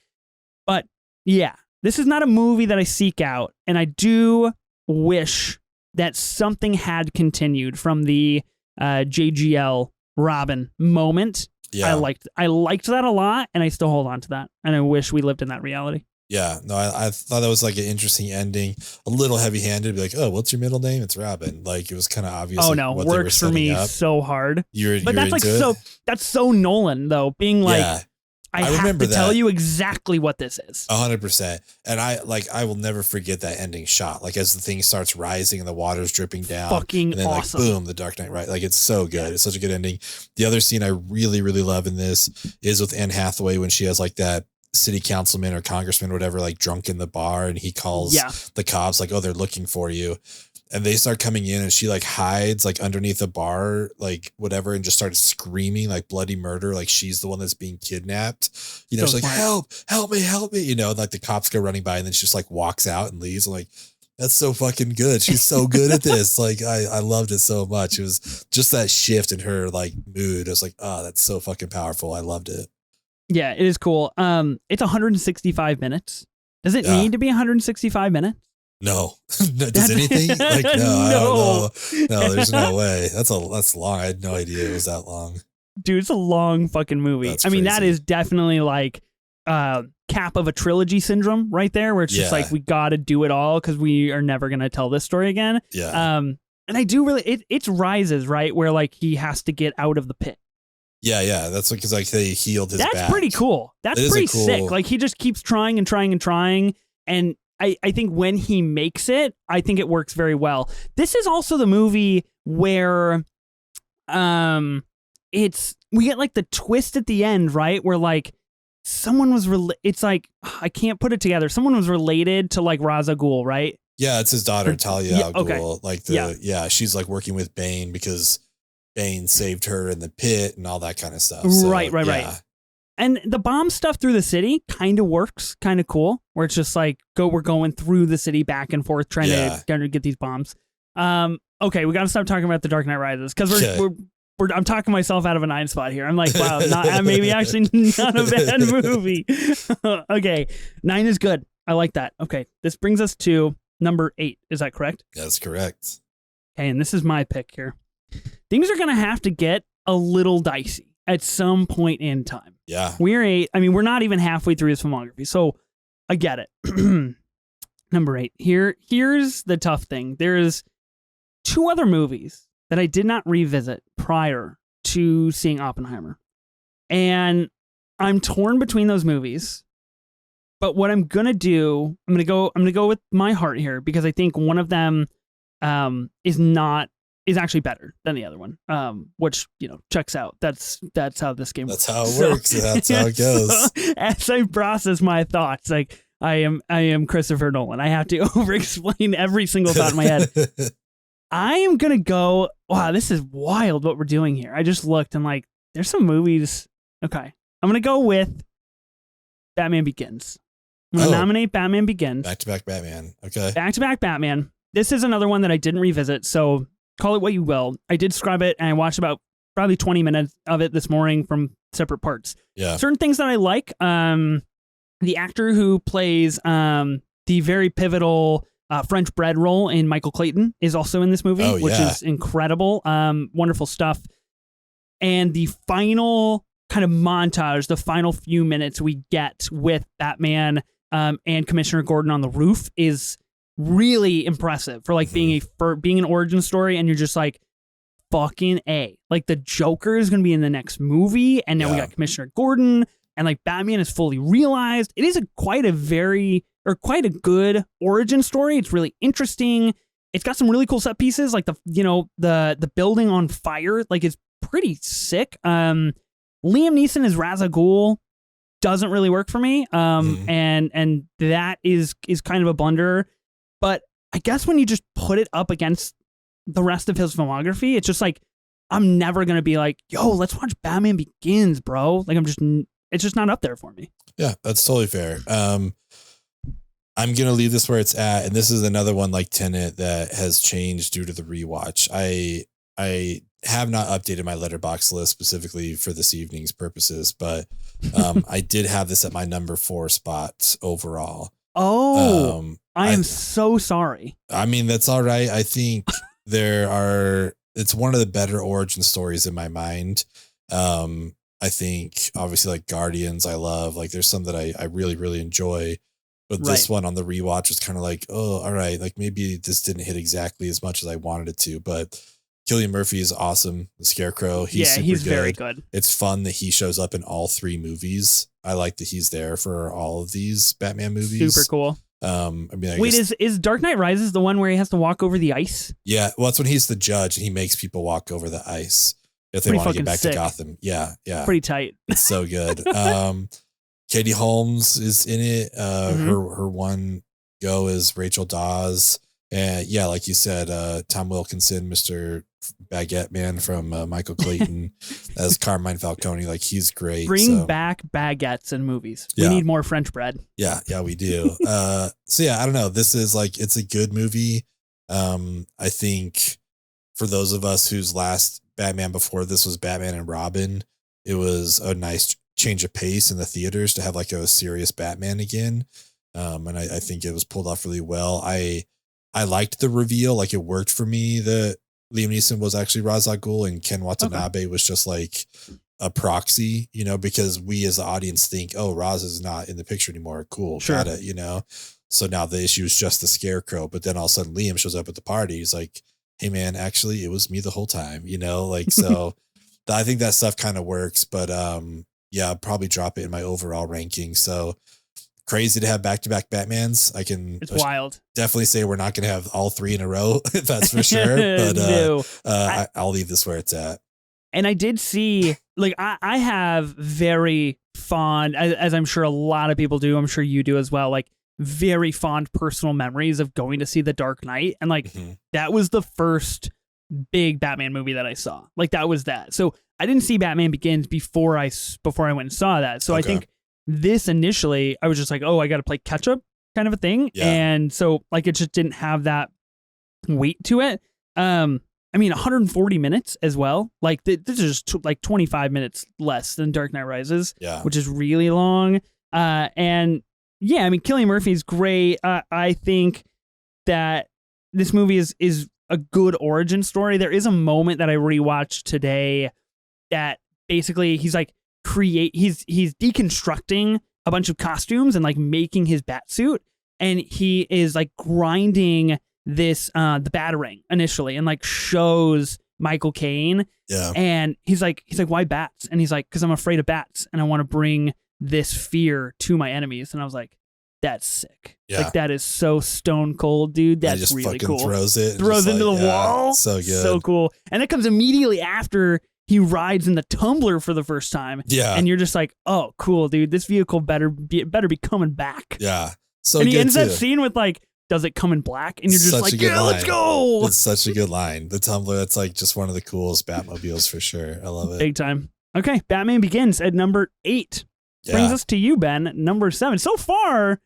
S1: But yeah, this is not a movie that I seek out. And I do wish that something had continued from the JGL Robin moment.
S2: Yeah.
S1: I liked that a lot, and I still hold on to that. And I wish we lived in that reality.
S2: Yeah, no, I thought that was like an interesting ending. A little heavy-handed, be like, "Oh, what's your middle name?" It's Robin. Like, it was kind of obvious.
S1: Oh
S2: like,
S1: no,
S2: what they were
S1: works for me
S2: up.
S1: so hard.
S2: But
S1: that's like so. That's so Nolan though, being like, I have
S2: remember
S1: to tell you exactly what this is.
S2: 100%. And I will never forget that ending shot. Like, as the thing starts rising and the water's dripping down,
S1: fucking
S2: and then
S1: awesome.
S2: Like boom, the Dark Knight, right? Like, it's so good. It's such a good ending. The other scene I really, really love in this is with Anne Hathaway when she has like that city councilman or congressman or whatever, like drunk in the bar, and he calls the cops like, "Oh, they're looking for you." And they start coming in, and she like hides like underneath the bar, like whatever, and just starts screaming like bloody murder, like she's the one that's being kidnapped. You know, she's like, help me. You know, and like the cops go running by, and then she just like walks out and leaves. I'm like, that's so fucking good. She's so good at this. Like, I loved it so much. It was just that shift in her like mood. I was like, oh, that's so fucking powerful. I loved it.
S1: Yeah, it is cool. It's 165 minutes. Does it need to be 165 minutes?
S2: No. Does anything? Like, no, I don't know. No, there's no way. That's long. I had no idea it was that long.
S1: Dude, it's a long fucking movie.
S2: That's
S1: I mean,
S2: crazy.
S1: that is definitely like cap of a trilogy syndrome right there, where it's just like, we got to do it all because we are never going to tell this story again.
S2: Yeah.
S1: And I do really, it's Rises, right? Where like he has to get out of the pit.
S2: Yeah. That's because like they healed his back.
S1: That's pretty cool. That's pretty sick. Like, he just keeps trying and trying and trying. And I think when he makes it, I think it works very well. This is also the movie where we get like the twist at the end, right? Where like someone was it's like, I can't put it together. Someone was related to like Ra's al Ghul, right?
S2: Yeah, it's his daughter, Talia al Ghul.
S1: Okay.
S2: Like she's like working with Bane because Bane saved her in the pit and all that kind of stuff.
S1: Right. And the bomb stuff through the city kind of works, kind of cool, where it's just like, we're going through the city back and forth trying to get these bombs. Okay, we got to stop talking about The Dark Knight Rises because I'm talking myself out of a 9 spot here. I'm like, wow, maybe actually not a bad movie. Okay, 9 is good. I like that. Okay, this brings us to number 8. Is that correct?
S2: That's correct.
S1: Okay, and this is my pick here. Things are going to have to get a little dicey at some point in time.
S2: Yeah.
S1: We're not even halfway through his filmography, so I get it. Number 8. Here's the tough thing. There's 2 other movies that I did not revisit prior to seeing Oppenheimer. And I'm torn between those movies. But what I'm going to do, I'm going to go with my heart here, because I think one of them is actually better than the other one, which, checks out. That's how this game works.
S2: That's how it works. That's how it goes.
S1: So, as I process my thoughts, like, I am Christopher Nolan. I have to over-explain every single thought in my head. I am going to go, wow, this is wild what we're doing here. I just looked and like, there's some movies. Okay. I'm going to go with Batman Begins. I'm going to nominate Batman Begins.
S2: Back-to-back Batman. Okay.
S1: Back-to-back Batman. This is another one that I didn't revisit, so call it what you will. I did describe it, and I watched about probably 20 minutes of it this morning from separate parts.
S2: Yeah.
S1: Certain things that I like. The actor who plays the very pivotal French bread role in Michael Clayton is also in this movie, which is incredible. Wonderful stuff. And the final kind of montage, the final few minutes we get with Batman and Commissioner Gordon on the roof is really impressive for like being an origin story. And you're just like, fucking A. Like, the Joker is going to be in the next movie, and now we got Commissioner Gordon, and like Batman is fully realized. It is quite a good origin story. It's really interesting. It's got some really cool set pieces, like the building on fire, like, it's pretty sick. Liam Neeson is Ra's al Ghul. doesn't really work for me. And that is kind of a blunder. But I guess when you just put it up against the rest of his filmography, it's just like, I'm never going to be like, yo, let's watch Batman Begins, bro. Like, it's just not up there for me.
S2: Yeah, that's totally fair. I'm going to leave this where it's at. And this is another one like Tenet that has changed due to the rewatch. I have not updated my letterbox list specifically for this evening's purposes, but I did have this at my number 4 spot overall.
S1: Oh, I am so sorry.
S2: I mean, that's all right. I think it's one of the better origin stories in my mind. I think obviously like Guardians, I love, like there's some that I really, really enjoy, but this one on the rewatch was kind of like, oh, all right. Like maybe this didn't hit exactly as much as I wanted it to, but Cillian Murphy is awesome. The Scarecrow. He's
S1: very good.
S2: It's fun that he shows up in all 3 movies. I like that he's there for all of these Batman movies.
S1: Super cool.
S2: I mean,
S1: wait, is Dark Knight Rises the one where he has to walk over the ice?
S2: Yeah. Well, that's when he's the judge and he makes people walk over the ice if they want to get back to Gotham. Yeah. Yeah.
S1: Pretty tight.
S2: It's so good. Katie Holmes is in it. Her one go is Rachel Dawes. And yeah, like you said, Tom Wilkinson, Mr. Baguette Man from Michael Clayton as Carmine Falcone. Like he's great.
S1: Bring back baguettes in movies. We need more French bread.
S2: Yeah, we do. So yeah, I don't know. This is like, it's a good movie. I think for those of us whose last Batman before this was Batman and Robin, it was a nice change of pace in the theaters to have like a serious Batman again. And I think it was pulled off really well. I liked the reveal. Like it worked for me that Liam Neeson was actually Ra's al Ghul and Ken Watanabe was just like a proxy, because we as the audience think, oh, Ra's is not in the picture anymore. Cool.
S1: Sure.
S2: Got it, So now the issue is just the Scarecrow, but then all of a sudden Liam shows up at the party. He's like, hey man, actually it was me the whole time, like, so I think that stuff kind of works, but yeah, I'll probably drop it in my overall ranking. So crazy to have back-to-back Batmans. It's
S1: wild.
S2: Definitely say we're not going to have all 3 in a row. That's for sure. But
S1: no.
S2: I'll leave this where it's at.
S1: And I did see, like, I have very fond, as I'm sure a lot of people do, I'm sure you do as well, like very fond personal memories of going to see The Dark Knight. And like, that was the first big Batman movie that I saw. Like that was that. So I didn't see Batman Begins before I went and saw that. So I think this initially, I was just like, oh, I got to play catch up kind of a thing. Yeah. And so like, it just didn't have that weight to it. I mean, 140 minutes as well. Like this is just like 25 minutes less than Dark Knight Rises, which is really long. And yeah, I mean, Cillian Murphy's great. I think that this movie is a good origin story. There is a moment that I rewatched today that basically he's like, he's deconstructing a bunch of costumes and like making his bat suit, and he is like grinding this the Batarang initially and like shows Michael Caine, and he's like why bats, and he's like, because I'm afraid of bats and I want to bring this fear to my enemies. And I was like, that's sick. Like that is so stone cold, dude. That's just really cool. Throws into the wall. So good. So cool. And it comes immediately after he rides in the Tumbler for the first time. Yeah. And you're just like, oh, cool, dude. This vehicle better be coming back.
S2: Yeah. So
S1: and he ends that scene with like, does it come in black? And you're just like, yeah, let's go.
S2: It's such a good line. The Tumbler, that's like just one of the coolest Batmobiles for sure. I love it.
S1: Big time. Okay. Batman Begins at number 8. Brings us to you, Ben, number 7. So far,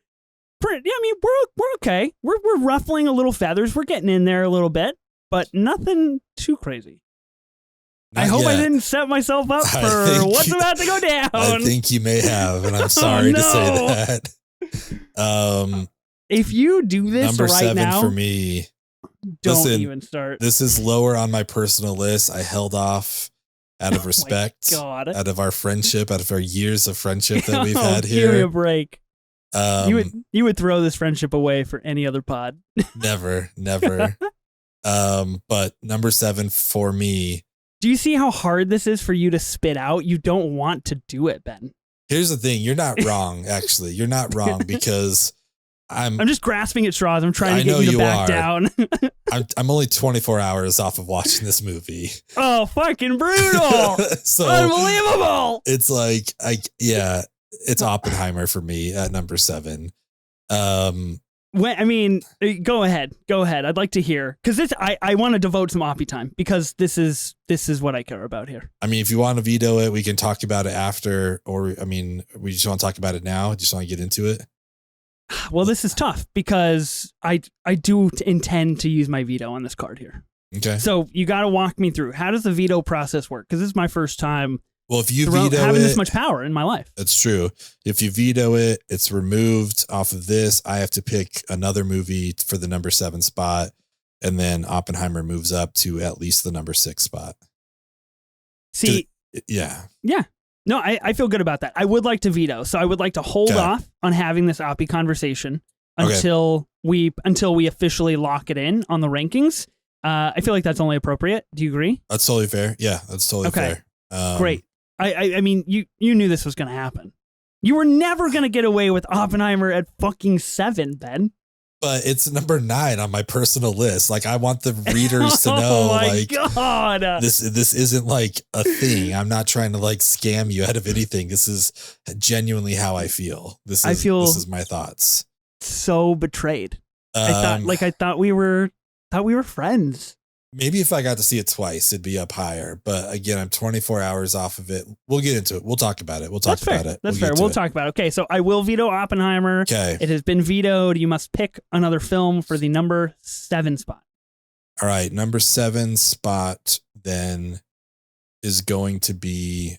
S1: I mean, we're okay. We're ruffling a little feathers. We're getting in there a little bit, but nothing too crazy. I hope I didn't set myself up for what's about to go down.
S2: I think you may have, and I'm sorry to say that.
S1: If you do this
S2: number
S1: right
S2: 7
S1: now,
S2: for me,
S1: don't even start.
S2: This is lower on my personal list. I held off out of respect, out of our friendship, out of our years of friendship that we've had here.
S1: Give me a break. You would throw this friendship away for any other pod.
S2: Never. But number 7 for me.
S1: Do you see how hard this is for you to spit out? You don't want to do it, Ben.
S2: Here's the thing. You're not wrong, actually. You're not wrong because I'm
S1: just grasping at straws. I'm trying to get you to back down.
S2: I'm only 24 hours off of watching this movie.
S1: Oh, fucking brutal.
S2: So
S1: unbelievable.
S2: It's like, it's Oppenheimer for me at number 7.
S1: I mean, go ahead. I'd like to hear, because I want to devote some Oppie time, because this is what I care about here.
S2: I mean, if you want to veto it, we can talk about it after, or I mean, we just want to talk about it now. Just want to get into it.
S1: Well, this is tough because I do intend to use my veto on this card here.
S2: Okay.
S1: So you got to walk me through, how does the veto process work? Because this is my first time.
S2: Well, if you veto
S1: having
S2: it,
S1: this much power in my life.
S2: That's true. If you veto it, it's removed off of this. I have to pick another movie for the number 7 spot, and then Oppenheimer moves up to at least the number 6 spot.
S1: See,
S2: yeah.
S1: No, I feel good about that. I would like to veto, so I would like to hold off on having this Oppie conversation until we officially lock it in on the rankings. I feel like that's only appropriate. Do you agree?
S2: That's totally fair. Yeah, that's totally fair.
S1: Great. I mean, you knew this was going to happen. You were never going to get away with Oppenheimer at fucking 7, Ben.
S2: But it's number 9 on my personal list. Like, I want the readers to know,
S1: God.
S2: This isn't like a thing. I'm not trying to like scam you out of anything. This is genuinely how I feel. This is my thoughts.
S1: So betrayed. I thought we were friends.
S2: Maybe if I got to see it twice, it'd be up higher. But again, I'm 24 hours off of it. We'll get into it. We'll talk about it.
S1: That's fair. We'll talk about it. Okay, so I will veto Oppenheimer.
S2: Okay.
S1: It has been vetoed. You must pick another film for the number 7 spot.
S2: All right. Number 7 spot then is going to be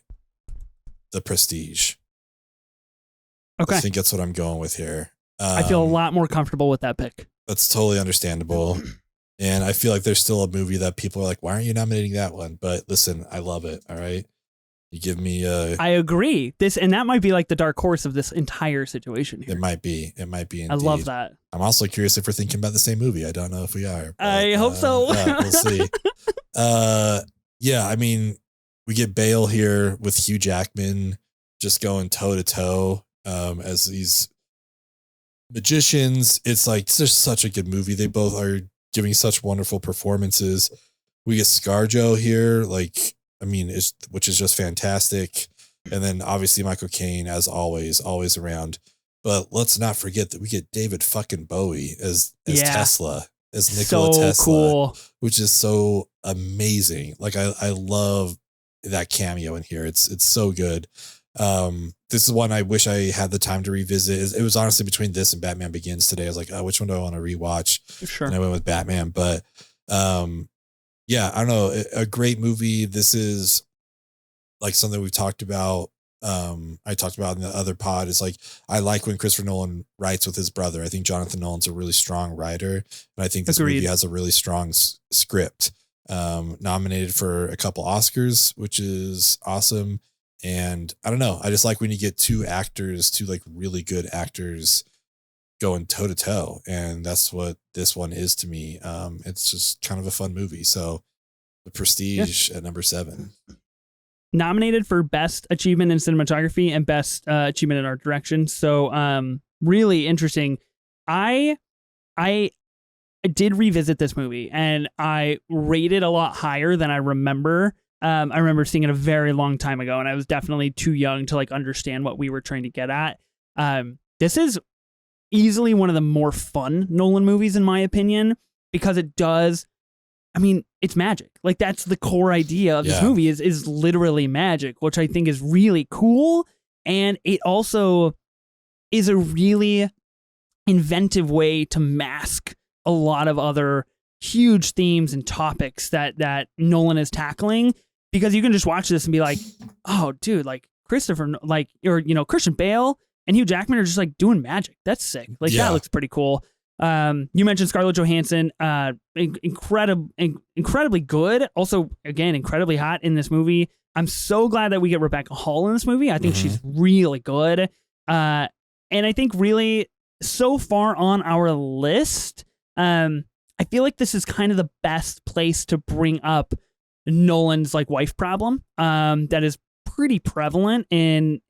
S2: The Prestige.
S1: Okay.
S2: I think that's what I'm going with here.
S1: I feel a lot more comfortable with that pick.
S2: That's totally understandable. And I feel like there's still a movie that people are like, why aren't you nominating that one? But listen, I love it. All right. You give me
S1: I agree. And that might be like the dark horse of this entire situation here.
S2: It might be. Indeed.
S1: I love that.
S2: I'm also curious if we're thinking about the same movie. I don't know if we are. But,
S1: I hope so.
S2: Yeah, we'll see. Yeah, I mean, we get Bale here with Hugh Jackman just going toe to toe as these magicians. It's like, it's just such a good movie. They both are giving such wonderful performances. We get ScarJo here, which is just fantastic. And then obviously Michael Caine, as always around. But let's not forget that we get David fucking Bowie as Tesla, as Nikola Tesla,
S1: cool.
S2: Which is so amazing. Like I love that cameo in here. It's so good. This is one I wish I had the time to revisit. It was honestly between this and Batman Begins today. I was like, oh, which one do I want to rewatch?
S1: Sure.
S2: And I went with Batman, but yeah, I don't know. A great movie. This is like something we've talked about. I talked about in the other pod is like, I like when Christopher Nolan writes with his brother. I think Jonathan Nolan's a really strong writer. And I think this movie has a really strong script, nominated for a couple Oscars, which is awesome. And I don't know. I just like when you get two like really good actors going toe to toe. And that's what this one is to me. It's just kind of a fun movie. So The Prestige at number 7.
S1: Nominated for Best Achievement in Cinematography and Best Achievement in Art Direction. So really interesting. I did revisit this movie and I rated a lot higher than I remember. I remember seeing it a very long time ago, and I was definitely too young to like understand what we were trying to get at. This is easily one of the more fun Nolan movies, in my opinion, because it does. I mean, it's magic. Like that's the core idea of this movie is literally magic, which I think is really cool. And it also is a really inventive way to mask a lot of other huge themes and topics that Nolan is tackling, because you can just watch this and be like, oh, dude, like Christopher, like, or, Christian Bale and Hugh Jackman are just like doing magic. That's sick. Like that looks pretty cool. You mentioned Scarlett Johansson, incredibly good. Also, again, incredibly hot in this movie. I'm so glad that we get Rebecca Hall in this movie. I think she's really good. And I think really so far on our list, I feel like this is kind of the best place to bring up Nolan's like wife problem. That is pretty prevalent in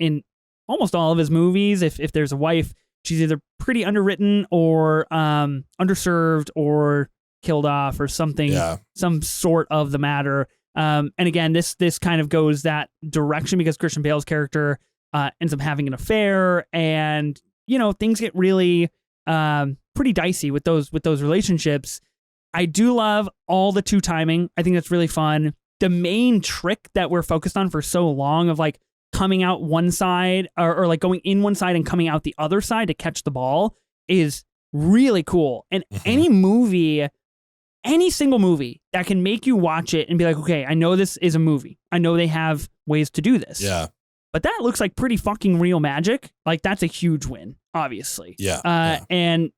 S1: almost all of his movies. If there's a wife, she's either pretty underwritten or underserved or killed off or something, some sort of the matter. And again, this kind of goes that direction because Christian Bale's character ends up having an affair, and things get really pretty dicey with those relationships. I do love all the two timing. I think that's really fun. The main trick that we're focused on for so long of like coming out one side or like going in one side and coming out the other side to catch the ball is really cool. And any single movie that can make you watch it and be like, okay, I know this is a movie. I know they have ways to do this.
S2: Yeah.
S1: But that looks like pretty fucking real magic. Like, that's a huge win, obviously.
S2: Yeah.
S1: And,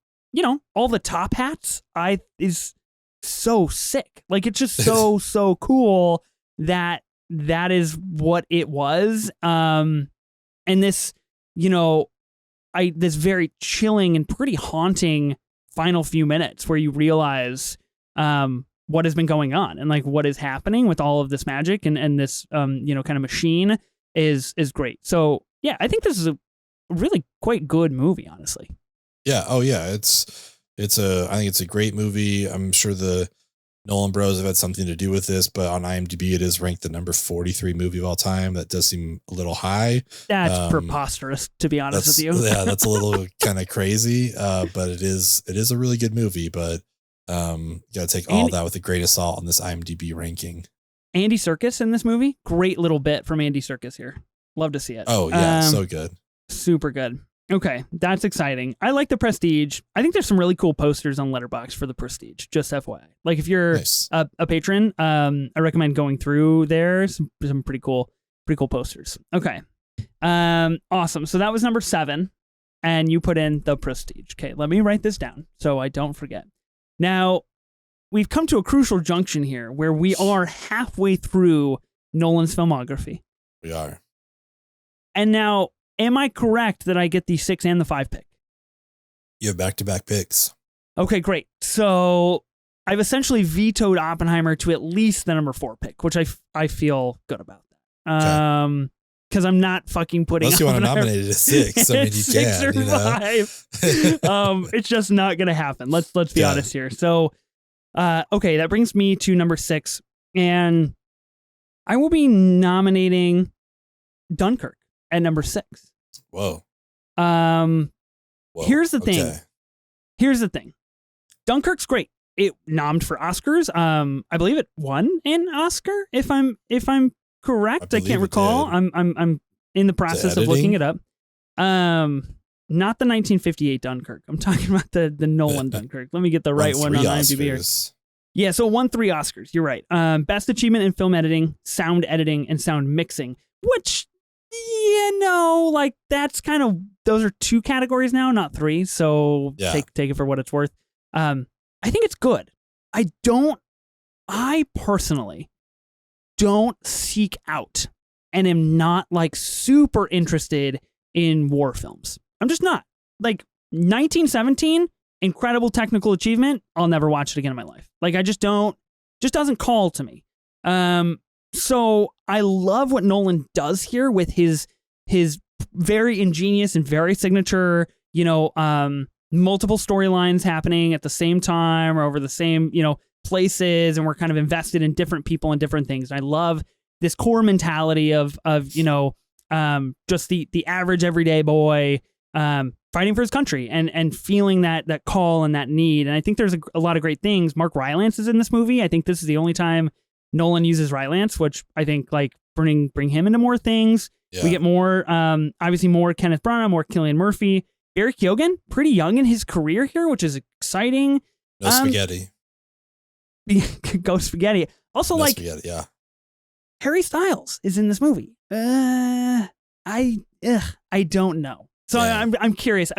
S1: all the top hats is so sick. Like, it's just so cool that is what it was. And this, this very chilling and pretty haunting final few minutes where you realize what has been going on and like what is happening with all of this magic and this, kind of machine is great. So yeah, I think this is a really quite good movie, honestly.
S2: Yeah. Oh yeah. I think it's a great movie. I'm sure the Nolan bros have had something to do with this, but on IMDb, it is ranked the number 43 movie of all time. That does seem a little high.
S1: That's preposterous, to be honest with you.
S2: Yeah, that's a little kind of crazy. But it is a really good movie, but you gotta take all that with a grain of salt on this IMDb ranking.
S1: Andy Serkis in this movie, great little bit from Andy Serkis here. Love to see it.
S2: Oh yeah, so good. Super
S1: good. Okay, that's exciting. I like The Prestige. I think there's some really cool posters on Letterboxd for The Prestige, just FYI. Like if you're a patron, I recommend going through there. Some pretty cool posters. Okay. Awesome. So that was number 7, and you put in The Prestige. Okay, let me write this down so I don't forget. Now, we've come to a crucial junction here where we are halfway through Nolan's filmography.
S2: We are.
S1: And now, am I correct that I get the 6 and the 5 pick?
S2: You have back-to-back picks.
S1: Okay, great. So I've essentially vetoed Oppenheimer to at least the number 4 pick, which I feel good about that. Because I'm not fucking putting.
S2: Unless you want to nominate it at 6, I mean, you
S1: 6
S2: can.
S1: or 5. It's just not gonna happen. Let's be honest here. So, okay, that brings me to number 6, and I will be nominating Dunkirk at number 6.
S2: Whoa.
S1: Here's the thing. Here's the thing. Dunkirk's great. It nommed for Oscars. I believe it won an Oscar. If I'm correct, I can't recall. I'm in the process of looking it up. Not the 1958 Dunkirk. I'm talking about the Nolan Dunkirk. Let me get the right one on IMDb here. Yeah, so it won 3 Oscars. You're right. Best achievement in film editing, sound editing, and sound mixing, which, like that's kind of, those are 2 categories now, not 3. So take it for what it's worth. I think it's good. I personally don't seek out and am not like super interested in war films. I'm just not. Like 1917, incredible technical achievement. I'll never watch it again in my life. Like I just doesn't call to me. So I love what Nolan does here with his very ingenious and very signature, multiple storylines happening at the same time or over the same, places, and we're kind of invested in different people and different things. And I love this core mentality of just the average everyday boy fighting for his country and feeling that call and that need. And I think there's a lot of great things. Mark Rylance is in this movie. I think this is the only time Nolan uses Rylance, which I think like bring him into more things. Yeah. We get more, obviously more Kenneth Branagh, more Cillian Murphy. Barry Keoghan, pretty young in his career here, which is exciting.
S2: No spaghetti.
S1: Go spaghetti. Also,
S2: spaghetti, yeah.
S1: Harry Styles is in this movie. I don't know. So I'm curious.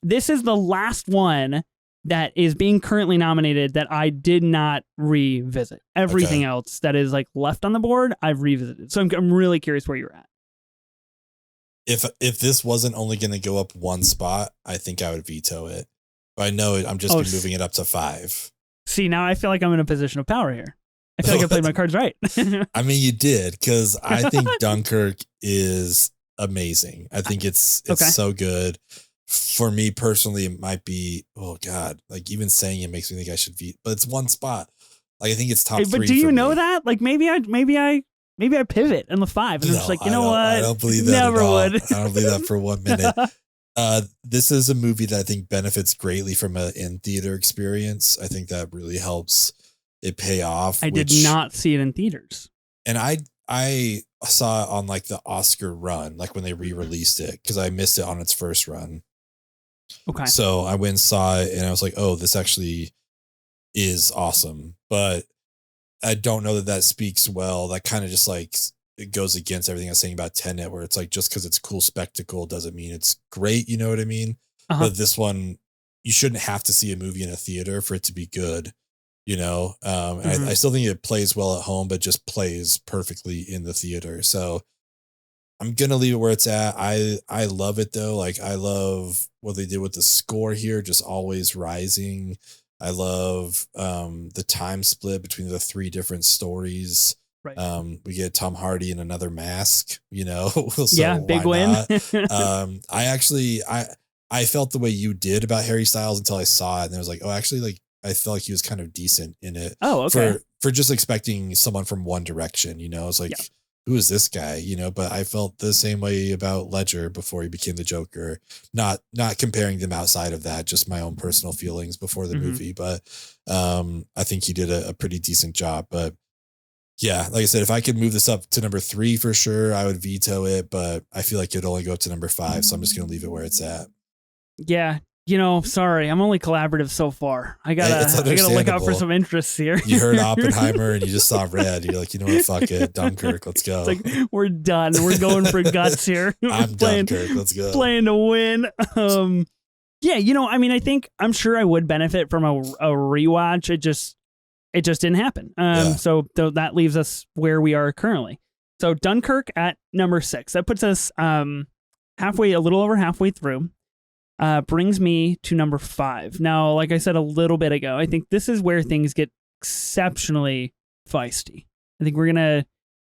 S1: This is the last one that is being currently nominated that I did not revisit. Everything else that is like left on the board, I've revisited. So I'm really curious where you're at.
S2: If this wasn't only going to go up 1 spot, I think I would veto it. But I know I'm just moving it up to 5.
S1: See, now I feel like I'm in a position of power here. I feel like I played my cards right.
S2: I mean, you did, because I think Dunkirk is amazing. I think it's so good. For me personally, it might be, oh God, like even saying it makes me think I should veto, but it's 1 spot. Like I think it's top 3.
S1: But do you know that? Like maybe I maybe I pivot in the 5. And I'm just like, you know what?
S2: I don't believe that
S1: Never
S2: at all.
S1: would.
S2: I don't believe that for 1 minute. This is a movie that I think benefits greatly from an in-theater experience. I think that really helps it pay off.
S1: I did not see it in theaters.
S2: And I saw it on like the Oscar run, like when they re-released it, because I missed it on its first run.
S1: Okay.
S2: So I went and saw it and I was like, oh, this actually is awesome. But I don't know that speaks well. That kind of just like it goes against everything I was saying about Tenet, where it's like just because it's a cool spectacle doesn't mean it's great. You know what I mean? But this one, you shouldn't have to see a movie in a theater for it to be good. You know, and I still think it plays well at home, but just plays perfectly in the theater. So I'm gonna leave it where it's at. I love it though. Like I love what they did with the score here, just always rising. I love the time split between the 3 different stories.
S1: Right.
S2: We get Tom Hardy in another mask, you know. So
S1: yeah, big win.
S2: I felt the way you did about Harry Styles until I saw it, and I was like, oh, actually, like I felt like he was kind of decent in it.
S1: Oh, okay.
S2: For just expecting someone from One Direction, you know, it's like, who is this guy? You know, but I felt the same way about Ledger before he became the Joker. Not comparing them outside of that, just my own personal feelings before the movie. But I think he did a pretty decent job. But yeah, like I said, if I could move this up to number 3 for sure, I would veto it. But I feel like it'd only go up to number 5, so I'm just gonna leave it where it's at.
S1: Yeah. You know, sorry, I'm only collaborative so far. I gotta look out for some interests here.
S2: You heard Oppenheimer and you just saw red. You're like, you know what, fuck it, Dunkirk, let's go.
S1: It's like we're done. We're going for guts here.
S2: I'm Dunkirk. Let's go.
S1: Playing to win. Yeah, you know, I mean, I'm sure I would benefit from a rewatch. It just didn't happen. So that leaves us where we are currently. So Dunkirk at number 6. That puts us a little over halfway through. Brings me to number 5. Now, like I said a little bit ago, I think this is where things get exceptionally feisty. I think we're gonna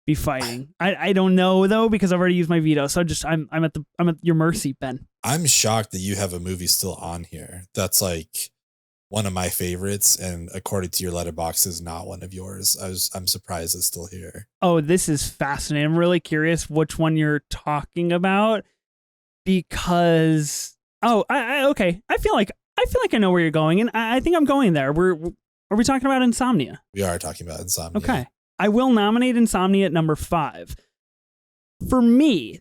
S1: be fighting. I don't know though, because I've already used my veto. So I'm at your mercy, Ben.
S2: I'm shocked that you have a movie still on here that's like one of my favorites, and according to your letterbox is not one of yours. I'm surprised it's still here.
S1: Oh, this is fascinating. I'm really curious which one you're talking about, because okay. I feel like I know where you're going, and I think I'm going there. Are we talking about Insomnia?
S2: We are talking about Insomnia.
S1: Okay. I will nominate Insomnia at number 5. For me,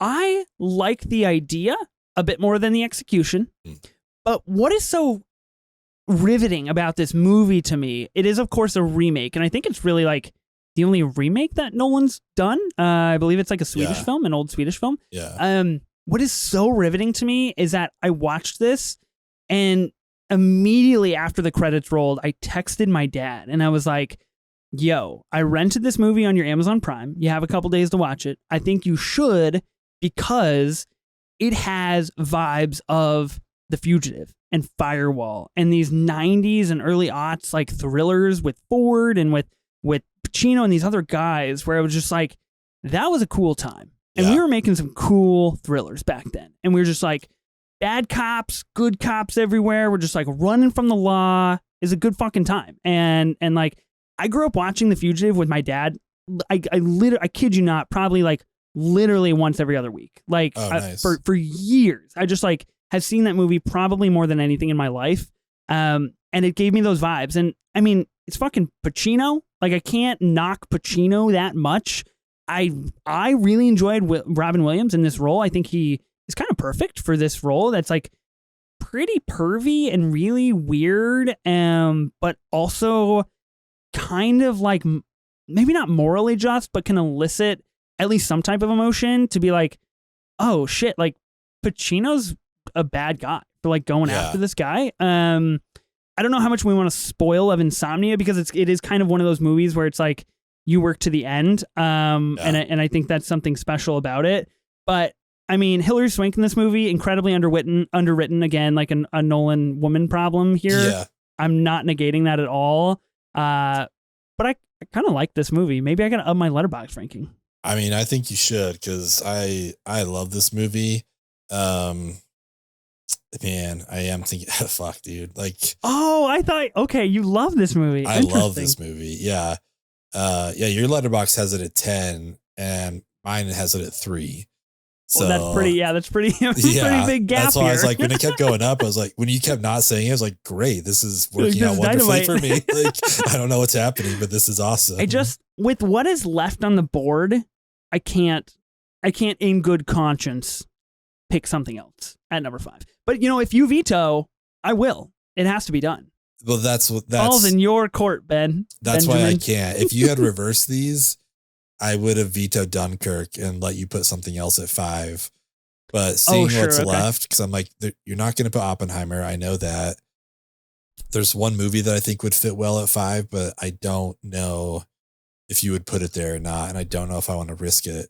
S1: I like the idea a bit more than the execution. But what is so riveting about this movie to me, it is of course a remake, and I think it's really like the only remake that Nolan's done. I believe it's like a Swedish film, an old Swedish film.
S2: Yeah.
S1: What is so riveting to me is that I watched this, and immediately after the credits rolled, I texted my dad and I was like, yo, I rented this movie on your Amazon Prime. You have a couple days to watch it. I think you should, because it has vibes of The Fugitive and Firewall and these 90s and early aughts like thrillers with Ford and with Pacino and these other guys, where it was just like, that was a cool time. And we were making some cool thrillers back then. And we were just like, bad cops, good cops everywhere. We're just like running from the law is a good fucking time. And like, I grew up watching The Fugitive with my dad. I kid you not, probably like literally once every other week. Like
S2: nice.
S1: For years. I just like have seen that movie probably more than anything in my life. And it gave me those vibes. And I mean, it's fucking Pacino. Like, I can't knock Pacino that much. I really enjoyed Robin Williams in this role. I think he is kind of perfect for this role. That's like pretty pervy and really weird, but also kind of like maybe not morally just, but can elicit at least some type of emotion to be like, oh shit, like Pacino's a bad guy for like going after this guy. I don't know how much we want to spoil of Insomnia, because it is kind of one of those movies where it's like, you work to the end, and I think that's something special about it. But I mean, Hilary Swank in this movie, incredibly underwritten again, like a Nolan woman problem here.
S2: Yeah.
S1: I'm not negating that at all. But I kind of like this movie. Maybe I gotta up my letterbox ranking.
S2: I mean, I think you should, because I love this movie. Man, I am thinking, fuck, dude. Like,
S1: oh, I thought, okay, you love this movie.
S2: I love this movie. Yeah. Yeah, your letterbox has it at 10 and mine has it at 3. So
S1: Well, that's pretty pretty big gap
S2: that's why
S1: here.
S2: I was like, when it kept going up, I was like, when you kept not saying it, I was like, great, this is working
S1: This
S2: out
S1: is
S2: wonderfully
S1: dynamite.
S2: for me. Like, I don't know what's happening, but this is awesome.
S1: I just, with what is left on the board, I can't in good conscience pick something else at number 5. But if you veto, I will. It has to be done.
S2: Well, that's
S1: Ball's in your court, Ben.
S2: That's
S1: Benjamin.
S2: why I can't. If you had reversed these, I would have vetoed Dunkirk and let you put something else at 5. But seeing what's left, because I'm like, you're not going to put Oppenheimer. I know that. There's one movie that I think would fit well at 5, but I don't know if you would put it there or not. And I don't know if I want to risk it.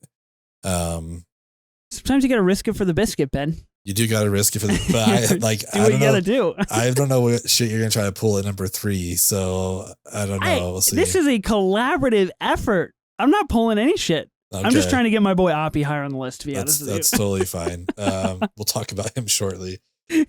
S1: Sometimes you got to risk it for the biscuit, Ben.
S2: You do got to risk it for the, but I like,
S1: do what you got to do.
S2: I don't know what shit you're going to try to pull at number 3. So I don't know. We'll see.
S1: This is a collaborative effort. I'm not pulling any shit. Okay. I'm just trying to get my boy Oppie higher on the list, to be honest with you.
S2: That's totally fine. We'll talk about him shortly. I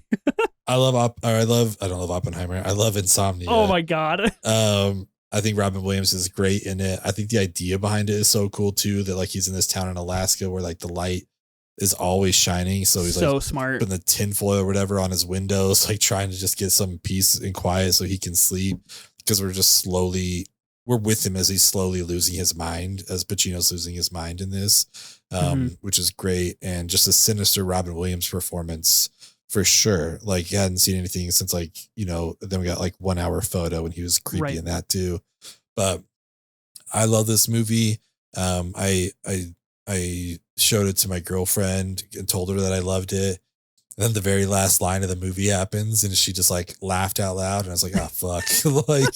S2: don't love Oppenheimer. I love Insomnia.
S1: Oh my God.
S2: I think Robin Williams is great in it. I think the idea behind it is so cool too, that like he's in this town in Alaska where like the light is always shining. So he's so like
S1: smart.
S2: Putting the tinfoil or whatever on his windows, like trying to just get some peace and quiet so he can sleep, because we're with him as he's slowly losing his mind, as Pacino's losing his mind in this, which is great. And just a sinister Robin Williams performance for sure. Like, I hadn't seen anything since like, then we got like 1 hour photo and he was creepy in that too. But I love this movie. I showed it to my girlfriend and told her that I loved it. And then the very last line of the movie happens and she just like laughed out loud. And I was like, oh, fuck. Like,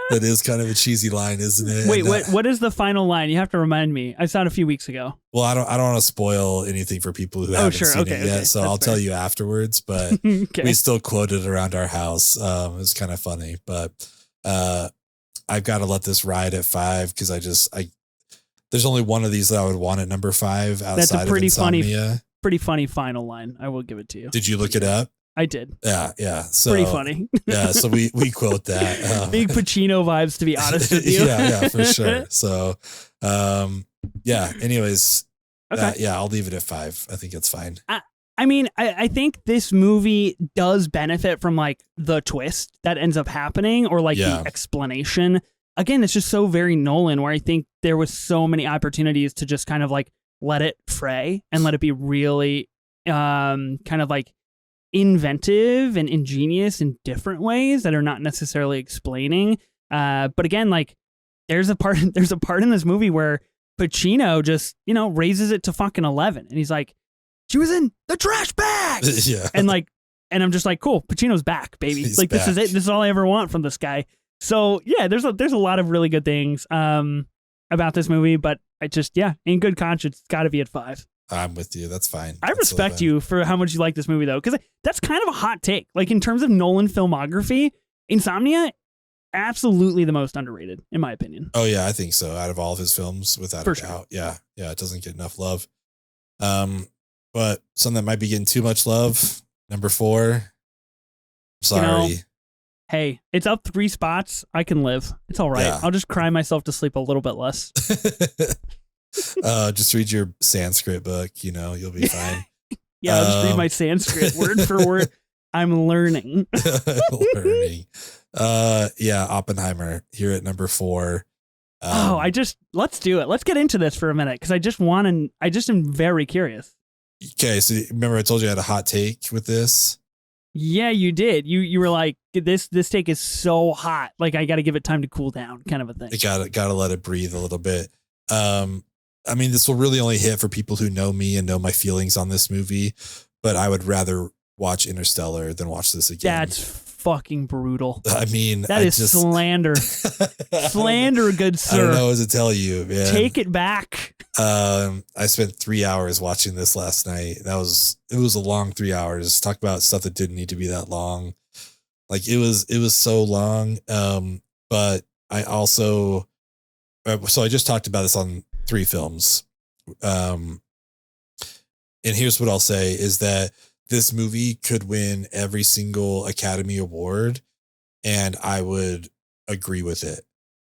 S2: that is kind of a cheesy line, isn't it?
S1: Wait, what is the final line? You have to remind me. I saw it a few weeks ago.
S2: Well, I don't want to spoil anything for people who haven't seen it yet. So I'll tell you afterwards, but we still quoted around our house. It was kind of funny, but I've got to let this ride at 5 because there's only one of these that I would want at number 5 outside of Insomnia.
S1: Pretty funny final line. I will give it to you.
S2: Did you look it up?
S1: I did.
S2: Yeah. So
S1: pretty funny.
S2: Yeah. So we quote that.
S1: Big Pacino vibes, to be honest with you.
S2: Yeah, for sure. So, yeah. Anyways, I'll leave it at 5. I think it's fine.
S1: I mean, I think this movie does benefit from like the twist that ends up happening, or like the explanation. Again, it's just so very Nolan, where I think there was so many opportunities to just kind of like let it fray and let it be really kind of like inventive and ingenious in different ways that are not necessarily explaining. But again, like there's a part in this movie where Pacino just, raises it to fucking 11 and he's like, she was in the trash bag.
S2: Yeah.
S1: And I'm just like, cool, Pacino's back, baby.
S2: He's
S1: like,
S2: back.
S1: This is it. This is all I ever want from this guy. So yeah, there's a lot of really good things about this movie, but I just, in good conscience, it's got to be at 5.
S2: I'm with you. That's fine.
S1: I respect you for how much you like this movie, though, because that's kind of a hot take. Like, in terms of Nolan filmography, Insomnia, absolutely the most underrated, in my opinion.
S2: Oh, yeah, I think so. Out of all of his films, without a doubt. Yeah, it doesn't get enough love. But something that might be getting too much love, number 4. Sorry.
S1: Hey, it's up 3 spots. I can live. It's all right. Yeah. I'll just cry myself to sleep a little bit less.
S2: Just read your Sanskrit book, you'll be fine.
S1: I'll just read my Sanskrit word for word. I'm learning.
S2: Oppenheimer here at number 4.
S1: Let's do it. Let's get into this for a minute, because I just am very curious.
S2: Okay, so remember I told you I had a hot take with this?
S1: Yeah, you did. You were like, this take is so hot, like I got to give it time to cool down, kind of a thing.
S2: I gotta let it breathe a little bit. I mean, this will really only hit for people who know me and know my feelings on this movie, but I would rather watch Interstellar than watch this again.
S1: That's fucking brutal.
S2: I mean,
S1: that is slander. Slander, good sir.
S2: I don't know what to tell you, man.
S1: Take it back.
S2: I spent 3 hours watching this last night. It was a long 3 hours. Talk about stuff that didn't need to be that long. Like it was so long. But I also, so I just talked about this on 3 films. And here's what I'll say is that this movie could win every single Academy Award and I would agree with it.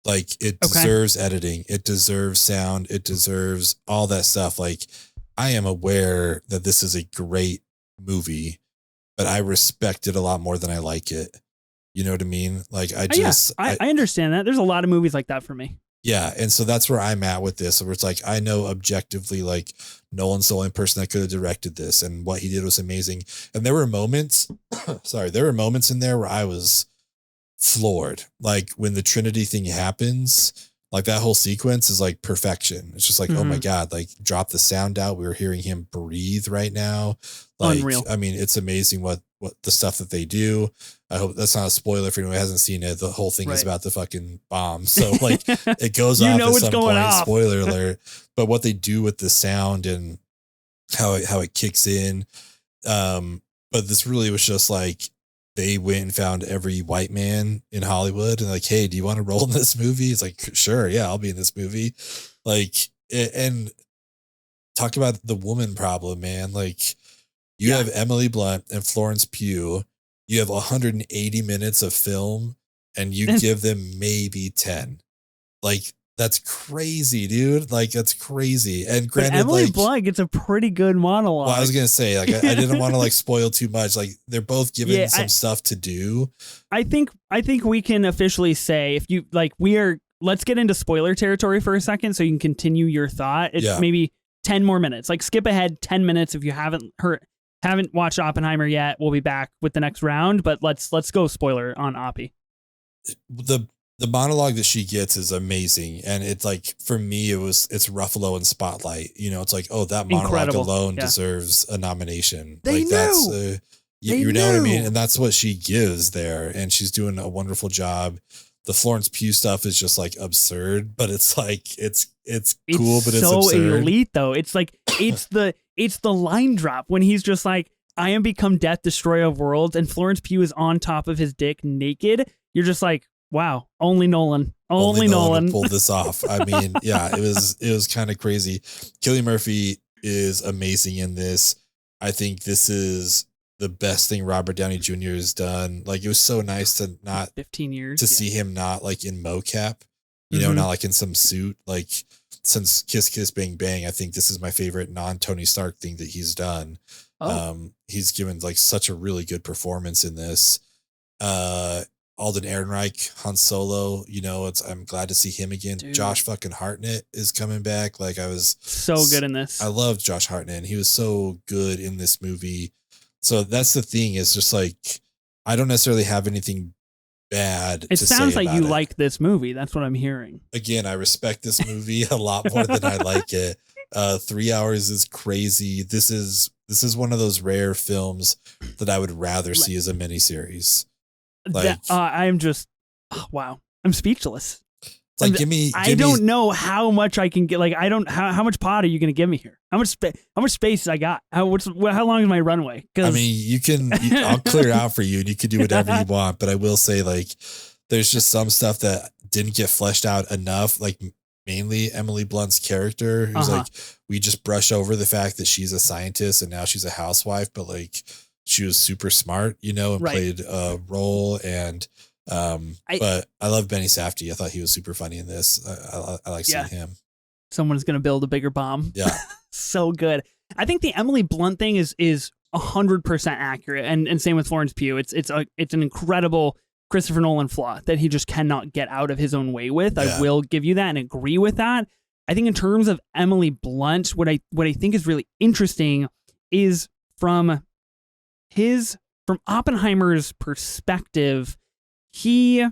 S2: Like it
S1: Okay.
S2: deserves editing. It deserves sound. It deserves all that stuff. Like I am aware that this is a great movie, but I respect it a lot more than I like it. You know what I mean? Like I just,
S1: I understand that. There's a lot of movies like that for me.
S2: yeah. And so that's where I'm at with this, where it's like, I know objectively, like Nolan's the only person that could have directed this, and what he did was amazing. And there were moments, there were moments in there where I was floored. Like when the Trinity thing happens, like that whole sequence is like perfection. It's just like, oh my God, like drop the sound out. We were hearing him breathe right now. Like,
S1: Unreal.
S2: I mean, it's amazing what the stuff that they do. I hope that's not a spoiler for anyone who hasn't seen it. The whole thing is about the fucking bomb. So like it goes off at some point, spoiler alert, but what they do with the sound and how it kicks in. But this really was just like, they went and found every white man in Hollywood and like, hey, do you want to roll in this movie? It's like, sure. Yeah, I'll be in this movie. Like, and talk about the woman problem, man. Like you have Emily Blunt and Florence Pugh. You have 180 minutes of film and you give them maybe 10. Like, that's crazy, dude. Like, that's crazy. And granted,
S1: but Emily
S2: like,
S1: Blunt gets a pretty good monologue.
S2: Well, I was gonna say, like, I didn't want to like spoil too much. Like, they're both given some stuff to do.
S1: I think we can officially say, if you like, let's get into spoiler territory for a second, so you can continue your thought. It's maybe 10 more minutes. Like, skip ahead 10 minutes if you haven't watched Oppenheimer yet. We'll be back with the next round, but let's go spoiler on Oppie.
S2: The monologue that she gets is amazing. And it's like, for me, it's Ruffalo and Spotlight. You know, it's like, oh, that monologue alone deserves a nomination.
S1: They
S2: like
S1: knew.
S2: You know what I mean? And that's what she gives there. And she's doing a wonderful job. The Florence Pugh stuff is just like absurd, but it's like, it's cool, but it's so absurd.
S1: Elite though. It's like, it's the line drop when he's just like, I am become death, destroyer of worlds. And Florence Pugh is on top of his dick naked. You're just like, wow, only Nolan
S2: pulled this off. I mean, yeah, it was kind of crazy. Cillian Murphy is amazing in this. I think this is the best thing Robert Downey Jr. has done. Like, it was so nice to not
S1: 15 years
S2: to see him not like in mocap, you know, not like in some suit. Like, since Kiss Kiss Bang Bang, I think this is my favorite non-Tony Stark thing that he's done. He's given like such a really good performance in this. Alden Ehrenreich, Han Solo, you know, I'm glad to see him again. Dude. Josh fucking Hartnett is coming back. Like, I was
S1: so good in this.
S2: I love Josh Hartnett. And he was so good in this movie. So that's the thing, is just like, I don't necessarily have anything bad.
S1: It sounds like you like this movie. That's what I'm hearing.
S2: Again, I respect this movie a lot more than I like it. 3 hours is crazy. This is one of those rare films that I would rather see as a miniseries. Like,
S1: I'm just, wow, I'm speaklong.
S2: It's like, give me.
S1: I don't know how much I can get. Like, I don't. How much pot are you going to give me here? How much space I got? How long is my runway?
S2: I mean, I'll clear it out for you, and you can do whatever you want. But I will say, like, there's just some stuff that didn't get fleshed out enough. Like, mainly Emily Blunt's character, who's like, we just brush over the fact that she's a scientist and now she's a housewife, but like, she was super smart, you know, and played a role. And but I love Benny Safdie. I thought he was super funny in this. I like seeing him.
S1: Someone's gonna build a bigger bomb.
S2: Yeah,
S1: so good. I think the Emily Blunt thing is 100% accurate, and same with Florence Pugh. It's an incredible Christopher Nolan flaw that he just cannot get out of his own way with. I will give you that and agree with that. I think in terms of Emily Blunt, what I think is really interesting is from Oppenheimer's perspective, he,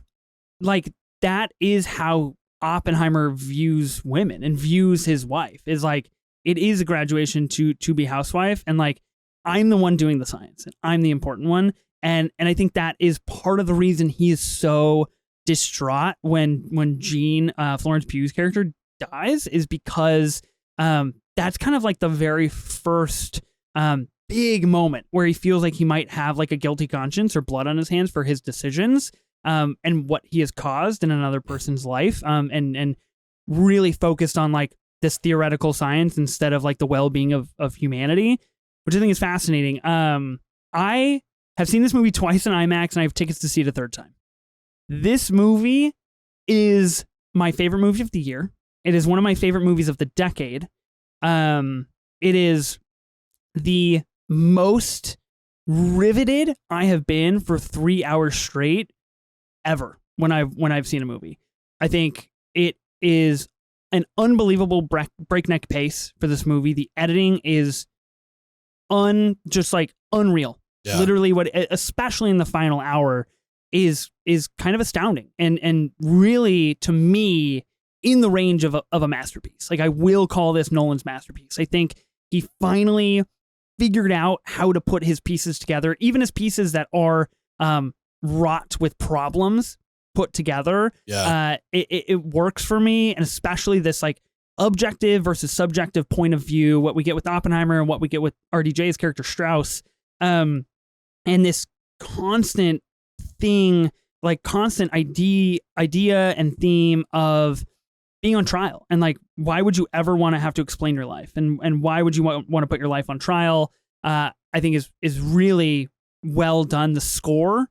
S1: like, that is how Oppenheimer views women and views his wife, is like, it is a graduation to be housewife, and like, I'm the one doing the science and I'm the important one. And I think that is part of the reason he is so distraught when Jean, Florence Pugh's character, dies, is because that's kind of like the very first big moment where he feels like he might have like a guilty conscience or blood on his hands for his decisions and what he has caused in another person's life, and really focused on like this theoretical science instead of like the well-being of humanity, which I think is fascinating. I have seen this movie twice in IMAX, and I have tickets to see it a third time. This movie is my favorite movie of the year. It is one of my favorite movies of the decade. It is the most riveted I have been for 3 hours straight ever when I've seen a movie. I think it is an unbelievable breakneck pace for this movie. The editing is just like unreal. Yeah. Literally, especially in the final hour, is kind of astounding and really, to me, in the range of a masterpiece. Like, I will call this Nolan's masterpiece. I think he finally figured out how to put his pieces together, even his pieces that are wrought with problems put together. Yeah. It works for me, and especially this like objective versus subjective point of view, what we get with Oppenheimer and what we get with RDJ's character Strauss, and this constant thing, like constant idea and theme of being on trial, and like, why would you ever want to have to explain your life, and why would you want to put your life on trial? I think is really well done. The score,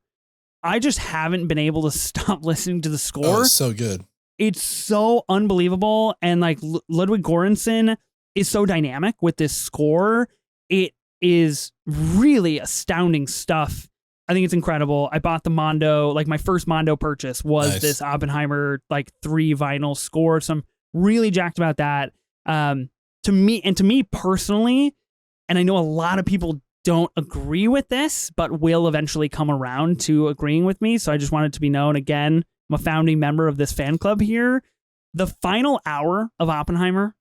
S1: I just haven't been able to stop listening to the score.
S2: Oh, it's so good.
S1: It's so unbelievable, and like Ludwig Göransson is so dynamic with this score. It is really astounding stuff. I think it's incredible. I bought the Mondo, like my first Mondo purchase was this Oppenheimer like 3 vinyl score. So I'm really jacked about that. To me personally, and I know a lot of people don't agree with this, but will eventually come around to agreeing with me. So I just want it to be known again, I'm a founding member of this fan club here. The final hour of Oppenheimer,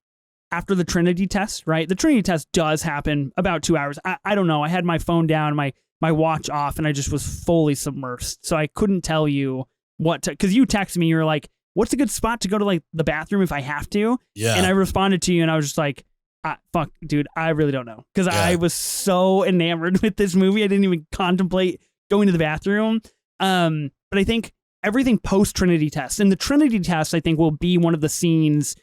S1: after the Trinity test, right? The Trinity test does happen about 2 hours. I don't know. I had my phone down, my watch off, and I just was fully submersed. So I couldn't tell you what to, because you texted me, you were like, what's a good spot to go to like the bathroom if I have to? Yeah. And I responded to you and I was just like, fuck, dude, I really don't know. Because I was so enamored with this movie. I didn't even contemplate going to the bathroom. But I think everything post Trinity test, and the Trinity test, I think, will be one of the scenes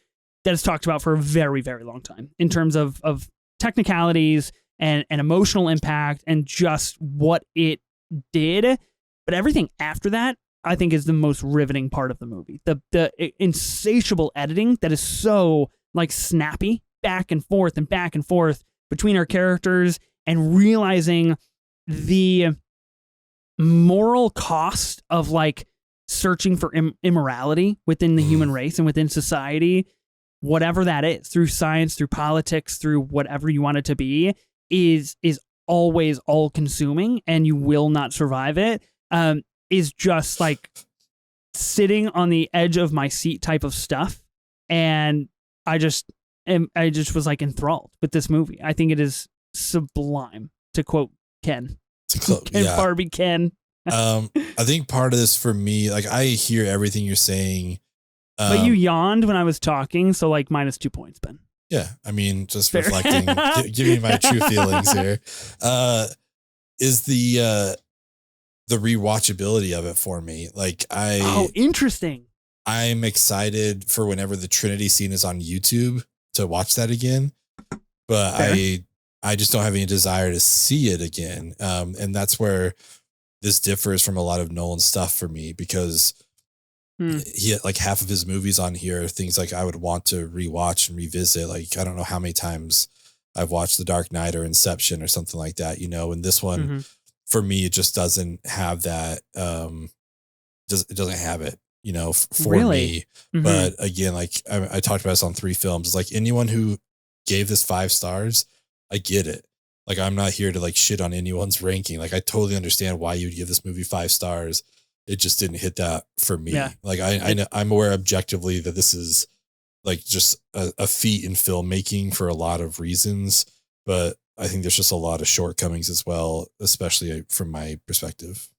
S1: that is talked about for a very, very long time in terms of technicalities and emotional impact and just what it did. But everything after that, I think, is the most riveting part of the movie. The insatiable editing that is so like snappy, back and forth between our characters, and realizing the moral cost of like searching for immorality within the human race and within society, whatever that is, through science, through politics, through whatever you want it to be, is always all consuming, and you will not survive it. Is just like sitting on the edge of my seat type of stuff. And I just was like enthralled with this movie. I think it is sublime, to quote Ken. Barbie Ken.
S2: I think part of this for me, like, I hear everything you're saying.
S1: But you yawned when I was talking, so like -2 points, Ben.
S2: Yeah, I mean, just fair. Reflecting, giving me my true feelings here. Is the rewatchability of it for me. Like,
S1: interesting.
S2: I'm excited for whenever the Trinity scene is on YouTube to watch that again, but fair. I just don't have any desire to see it again. And that's where this differs from a lot of Nolan stuff for me, because he had like half of his movies on here, things like I would want to rewatch and revisit. Like, I don't know how many times I've watched The Dark Knight or Inception or something like that, and this one for me, it just doesn't have that. It doesn't have it, for me. But again, like I talked about this on 3 films. It's like, anyone who gave this 5 stars, I get it. Like, I'm not here to like shit on anyone's ranking. Like, I totally understand why you'd give this movie 5 stars. It just didn't hit that for me. Yeah. Like, I know, I'm aware objectively that this is like just a feat in filmmaking for a lot of reasons, but I think there's just a lot of shortcomings as well, especially from my perspective.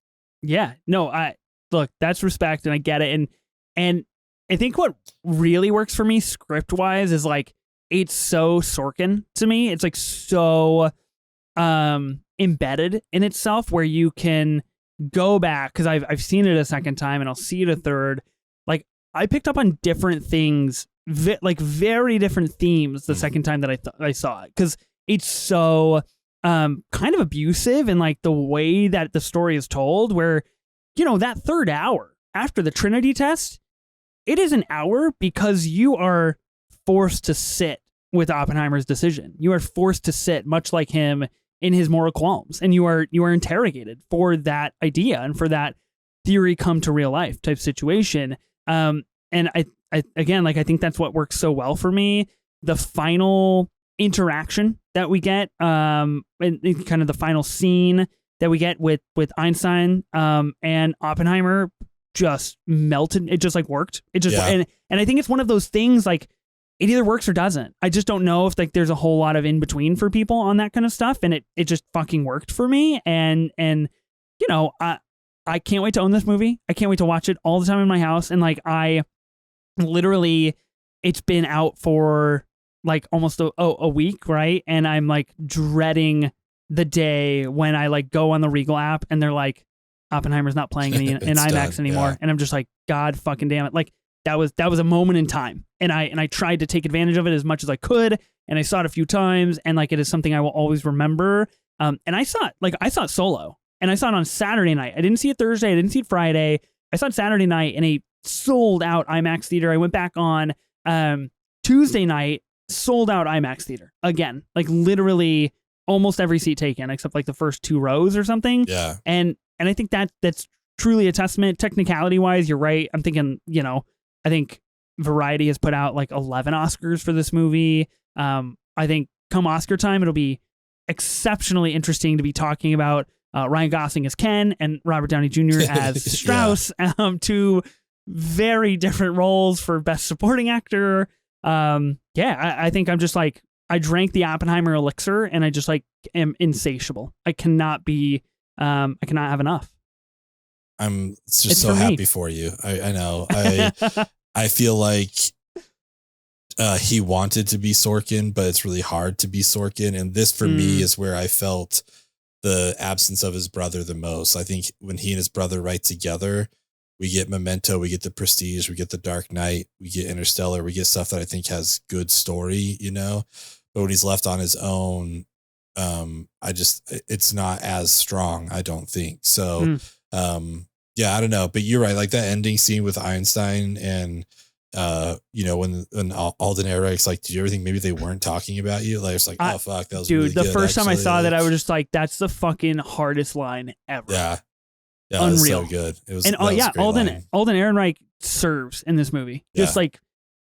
S1: Yeah, no, look, that's respect, and I get it. And I think what really works for me script wise is like, it's so Sorkin to me. It's like so embedded in itself, where you can go back, because I've seen it a second time and I'll see it a third. Like, I picked up on different things, like very different themes the second time that I saw it, because it's so kind of abusive in like the way that the story is told, where, that third hour after the Trinity test, it is an hour because you are forced to sit with Oppenheimer's decision. You are forced to sit, much like him, in his moral qualms, and you are interrogated for that idea and for that theory come to real life type situation. And I again, like, I think that's what works so well for me. The final interaction that we get, and kind of the final scene that we get with Einstein and Oppenheimer just melted. It just like worked. It just and I think it's one of those things, like, it either works or doesn't. I just don't know if like there's a whole lot of in between for people on that kind of stuff, and it just fucking worked for me. And you know, I can't wait to own this movie. I can't wait to watch it all the time in my house. And like, I literally, it's been out for like almost a week, right? And I'm like dreading the day when I like go on the Regal app and they're like, Oppenheimer's not playing in IMAX anymore. Yeah. And I'm just like, God fucking damn it. Like, that was a moment in time. And I tried to take advantage of it as much as I could. And I saw it a few times, and like, it is something I will always remember. And I saw it solo, and I saw it on Saturday night. I didn't see it Thursday. I didn't see it Friday. I saw it Saturday night in a sold out IMAX theater. I went back on Tuesday night, sold out IMAX theater again, like literally almost every seat taken except like the first 2 rows or something.
S2: Yeah.
S1: And I think that's truly a testament. Technicality wise, you're right. I'm thinking, you know, I think Variety has put out like 11 Oscars for this movie. I think come Oscar time, it'll be exceptionally interesting to be talking about Ryan Gosling as Ken and Robert Downey Jr. as Strauss. Yeah. 2 very different roles for Best Supporting Actor. I think I'm just like, I drank the Oppenheimer elixir, and I just like am insatiable. I cannot have enough.
S2: I'm just so happy for you. I know. I feel like he wanted to be Sorkin, but it's really hard to be Sorkin. And this for me is where I felt the absence of his brother the most. I think when he and his brother write together, we get Memento, we get The Prestige, we get The Dark Knight, we get Interstellar, we get stuff that I think has good story, you know, but when he's left on his own, it's not as strong, I don't think. So, yeah, I don't know, but you're right. Like that ending scene with Einstein and, you know, when Alden Ehrecht's like, did you ever think maybe they weren't talking about you? Like, it's like, oh fuck, that was really good.
S1: The first time I saw that, I was just like, that's the fucking hardest line ever.
S2: Yeah.
S1: Yeah, unreal.
S2: So good. It was, and
S1: Alden Ehrenreich serves in this movie. Just like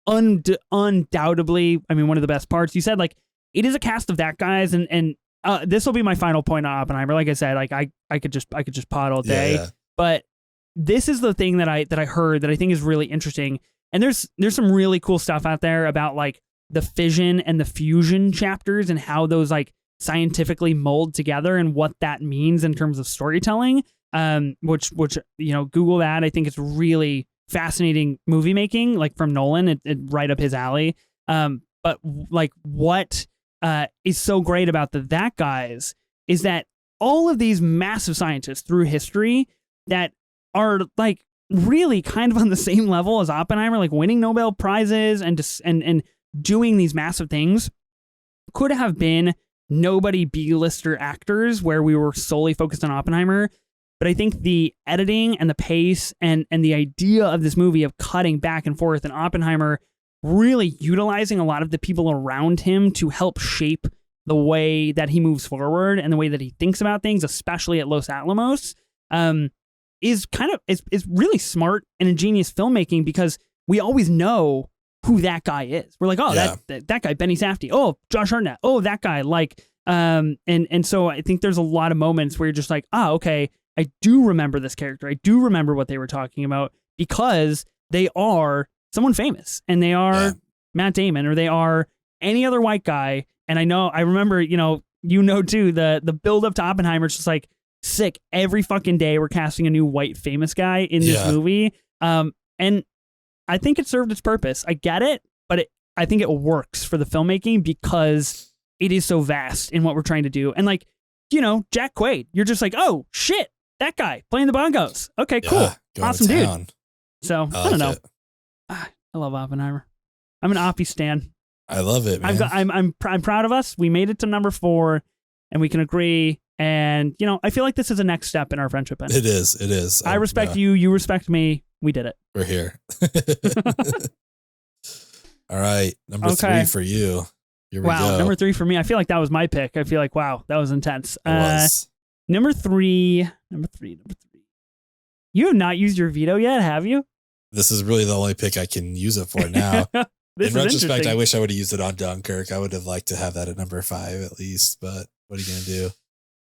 S1: undoubtedly, I mean, one of the best parts. You said like it is a cast of that guys, and this will be my final point on Oppenheimer. Like I said, like I could just pod all day, but this is the thing that I heard that I think is really interesting. And there's some really cool stuff out there about like the fission and the fusion chapters and how those like scientifically mold together and what that means in terms of storytelling. Which you know, Google that. I think it's really fascinating movie making, like from Nolan. It right up his alley. But like what is so great about that guys is that all of these massive scientists through history that are like really kind of on the same level as Oppenheimer, like winning Nobel Prizes and doing these massive things, could have been nobody B-lister actors where we were solely focused on Oppenheimer. But I think the editing and the pace and the idea of this movie of cutting back and forth, and Oppenheimer really utilizing a lot of the people around him to help shape the way that he moves forward and the way that he thinks about things, especially at Los Alamos, is really smart and ingenious filmmaking, because we always know who that guy is. We're like, oh, that guy, Benny Safdie. Oh, Josh Hartnett. Oh, that guy. Like, and so I think there's a lot of moments where you're just like, okay, I do remember this character. I do remember what they were talking about, because they are someone famous, and they are Matt Damon, or they are any other white guy. And I remember, you know too, the build up to Oppenheimer. It's just like sick. Every fucking day we're casting a new white famous guy in this movie. And I think it served its purpose. I get it, but I think it works for the filmmaking because it is so vast in what we're trying to do. And like, you know, Jack Quaid, you're just like, oh shit, that guy playing the bongos. Okay, cool. Awesome dude. So I don't know. I love Oppenheimer. I'm an Oppie stan.
S2: I love it, man.
S1: I'm proud of us. We made it to number 4, and we can agree
S2: Yeah.
S1: And, I feel like this is a next step in our friendship.
S2: It is.
S1: I respect you. You respect me. We did it.
S2: We're here. All right. Number 3 for you. Here we go.
S1: Number 3 for me. I feel like that was my pick. I feel like, wow, that was intense.
S2: It was.
S1: Number three. You have not used your veto yet, have you?
S2: This is really the only pick I can use it for now. In retrospect, I wish I would have used it on Dunkirk. I would have liked to have that at number 5 at least, but what are you going to do?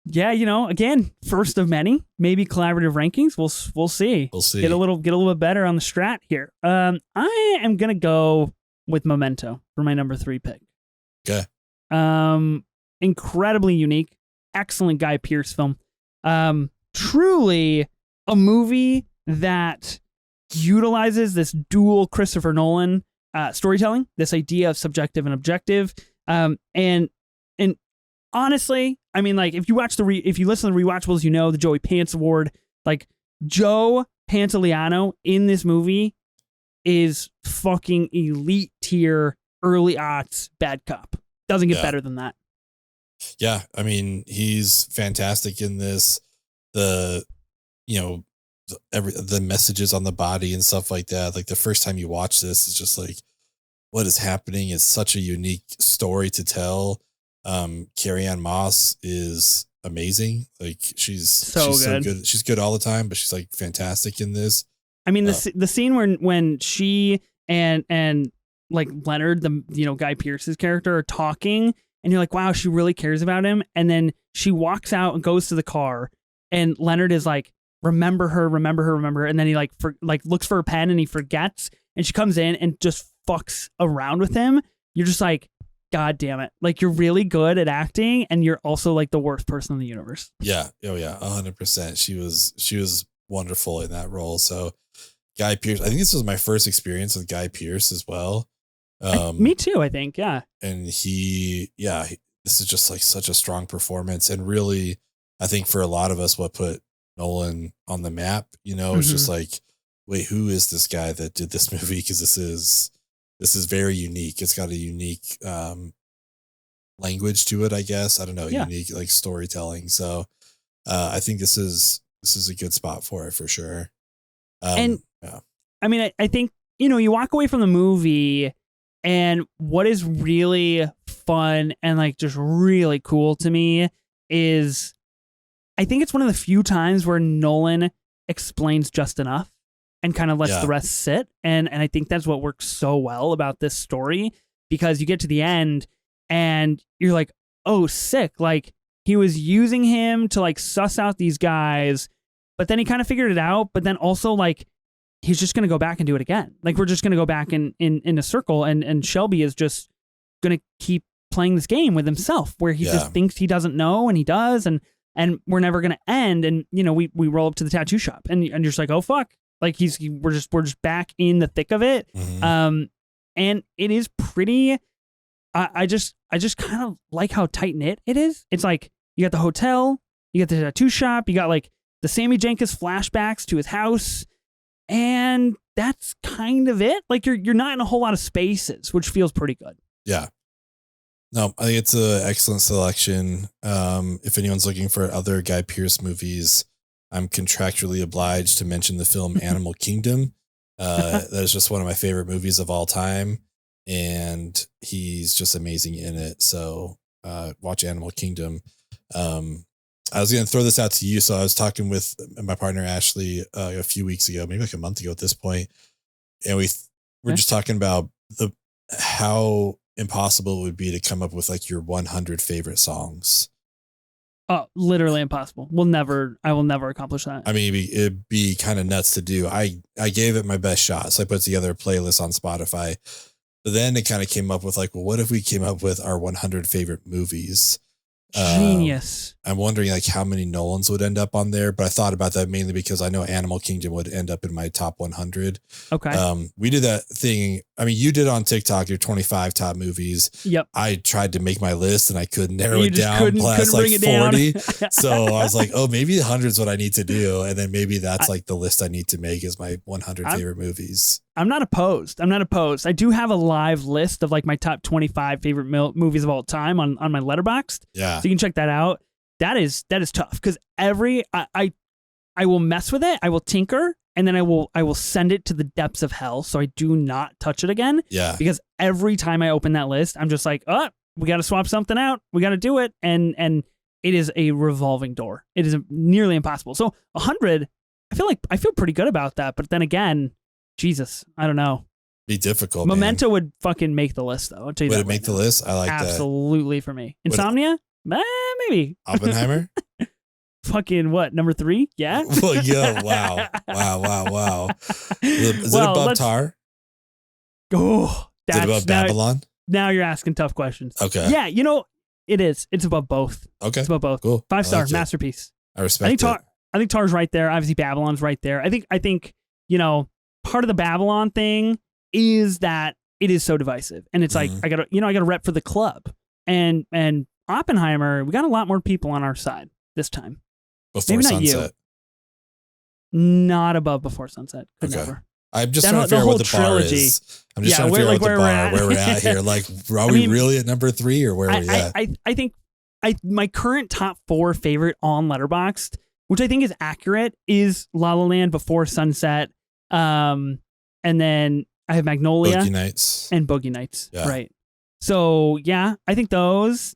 S1: Yeah, again, first of many, maybe collaborative rankings. We'll see.
S2: We'll see.
S1: Get a little bit better on the strat here. I am going to go with Memento for my number 3 pick.
S2: Okay.
S1: Incredibly unique, excellent Guy Pearce film. Truly a movie that utilizes this dual Christopher Nolan storytelling, this idea of subjective and objective. And honestly, I mean, like, if you listen to the rewatchables, the Joey Pants Award, like, Joe Pantoliano in this movie is fucking elite tier, early aughts bad cop. Doesn't get better than that.
S2: Yeah, I mean, he's fantastic in this. The messages on the body and stuff like that. Like, the first time you watch this, it's just like, what is happening? It's such a unique story to tell. Carrie-Anne Moss is amazing. Like, she's so good. She's good all the time, but she's like fantastic in this.
S1: I mean, the scene when she and like Leonard, Guy Pearce's character, are talking, and you're like, wow, she really cares about him. And then she walks out and goes to the car, and Leonard is like, remember her. And then he looks for a pen and he forgets, and she comes in and just fucks around with him. You're just like, God damn it. Like, you're really good at acting, and you're also like the worst person in the universe.
S2: Yeah. Oh yeah. 100%. She was wonderful in that role. So Guy Pearce, I think this was my first experience with Guy Pearce as well.
S1: Me too, I think. Yeah.
S2: And this is just like such a strong performance, and really, I think for a lot of us, what put Nolan on the map, it's just like, wait, who is this guy that did this movie? Because this is very unique. It's got a unique language to it, I guess. I don't know, unique like storytelling. So I think this is a good spot for it for sure. I mean, I think, you walk away from the movie, and what is really fun and like just really cool to me is, I think it's one of the few times where Nolan explains just enough and kind of lets the rest sit. And I think that's what works so well about this story, because you get to the end and you're like, oh, sick. Like, he was using him to like suss out these guys, but then he kind of figured it out. But then also, like, he's just going to go back and do it again. Like, we're just going to go back in a circle, and Shelby is just going to keep playing this game with himself, where he just thinks he doesn't know, and he does, and we're never going to end. And, we roll up to the tattoo shop, and you're just like, oh, fuck. Like, we're just back in the thick of it. Mm-hmm. And it is pretty, I just kind of like how tight knit it is. It's like, you got the hotel, you got the tattoo shop, you got like the Sammy Jenkins flashbacks to his house, and that's kind of it. Like, you're not in a whole lot of spaces, which feels pretty good. Yeah. No, I think it's an excellent selection. If anyone's looking for other Guy Pearce movies, I'm contractually obliged to mention the film Animal Kingdom. That is just one of my favorite movies of all time, and he's just amazing in it. So watch Animal Kingdom. I was going to throw this out to you. So I was talking with my partner, Ashley, a few weeks ago, maybe like a month ago at this point. And we're just talking about how impossible it would be to come up with like your 100 favorite songs.
S1: Oh, literally impossible. I will never accomplish that.
S2: I mean, it'd be kind of nuts to do. I gave it my best shot. So I put together a playlist on Spotify, but then it kind of came up with like, well, what if we came up with our 100 favorite movies?
S1: Genius.
S2: I'm wondering like how many Nolans would end up on there, but I thought about that mainly because I know Animal Kingdom would end up in my top 100.
S1: Okay.
S2: We did that thing. I mean, you did on TikTok your 25 top movies.
S1: Yep.
S2: I tried to make my list and I couldn't narrow it down past like 40. So I was like, oh, maybe 100 is what I need to do, and then maybe that's like the list I need to make is my 100 favorite movies.
S1: I'm not opposed. I do have a live list of like my top 25 favorite movies of all time on my Letterboxd.
S2: Yeah.
S1: So you can check that out. that is tough because I will mess with it. I will tinker. And then I will send it to the depths of hell. So I do not touch it again.
S2: Yeah.
S1: Because every time I open that list, I'm just like, oh, we got to swap something out. We got to do it. And it is a revolving door. It is nearly impossible. So 100, I feel pretty good about that. But then again, Jesus, I don't know.
S2: Be difficult.
S1: Memento would fucking make the list though. I'll tell you
S2: would
S1: that
S2: it make
S1: right
S2: the
S1: now.
S2: list? I like that.
S1: Absolutely for me. Insomnia? Maybe.
S2: Oppenheimer?
S1: Fucking what? Number 3? Yeah.
S2: Well, yeah. Wow. Is it above Tar?
S1: Oh,
S2: Is it above Babylon?
S1: Now you're asking tough questions.
S2: Okay.
S1: Yeah, it is. It's above both.
S2: Okay.
S1: It's above both.
S2: Cool.
S1: 5-star masterpiece.
S2: I respect it.
S1: I think Tar's right there. Obviously, Babylon's right there. I think part of the Babylon thing is that it is so divisive, and it's like I gotta rep for the club, and Oppenheimer. We got a lot more people on our side this time.
S2: Before
S1: Maybe not
S2: Sunset.
S1: You. Not above Before Sunset. Could never.
S2: I'm just trying to figure out what the
S1: trilogy.
S2: bar is. I'm just trying to figure out where we're at here. Like, are we really at number 3 or where are we at?
S1: I think my current top 4 favorite on Letterboxd, which I think is accurate, is La La Land, Before Sunset, and then I have Magnolia,
S2: Boogie Nights,
S1: and Boogie Nights.
S2: Yeah.
S1: Right. So yeah, I think those,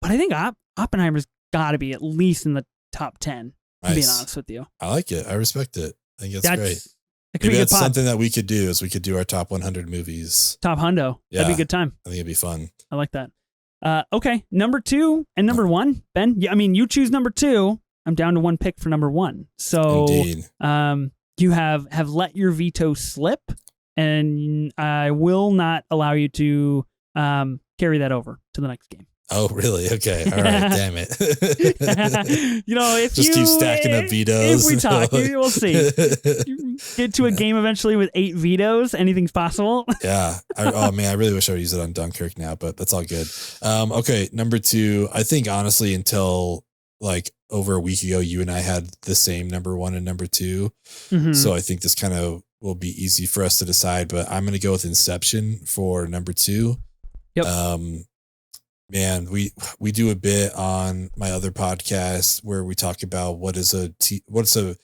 S1: but I think Oppenheimer's got to be at least in the top 10.
S2: Nice.
S1: I'm being honest with you.
S2: I like it. I respect it. I think that's great.
S1: Maybe
S2: that's something that we could do. Is we could do our top 100 movies.
S1: Top hundo.
S2: Yeah.
S1: That'd be a good time.
S2: I think it'd be fun.
S1: I like that. Okay, number 2 and number 1, Ben. Yeah, I mean, you choose number 2. I'm down to 1 pick for number 1. So,
S2: indeed.
S1: You have let your veto slip, and I will not allow you to carry that over to the next game.
S2: Oh, really? Okay. All right. Damn it.
S1: If
S2: just keep stacking up vetoes.
S1: If we talk, we'll see. You get to a game eventually with 8 vetoes. Anything's possible.
S2: Yeah. I really wish I would use it on Dunkirk now, but that's all good. Okay. Number 2, I think honestly, until like over a week ago, you and I had the same number 1 and number 2.
S1: Mm-hmm.
S2: So I think this kind of will be easy for us to decide, but I'm going to go with Inception for number 2.
S1: Yep.
S2: Man, we do a bit on my other podcast where we talk about what's a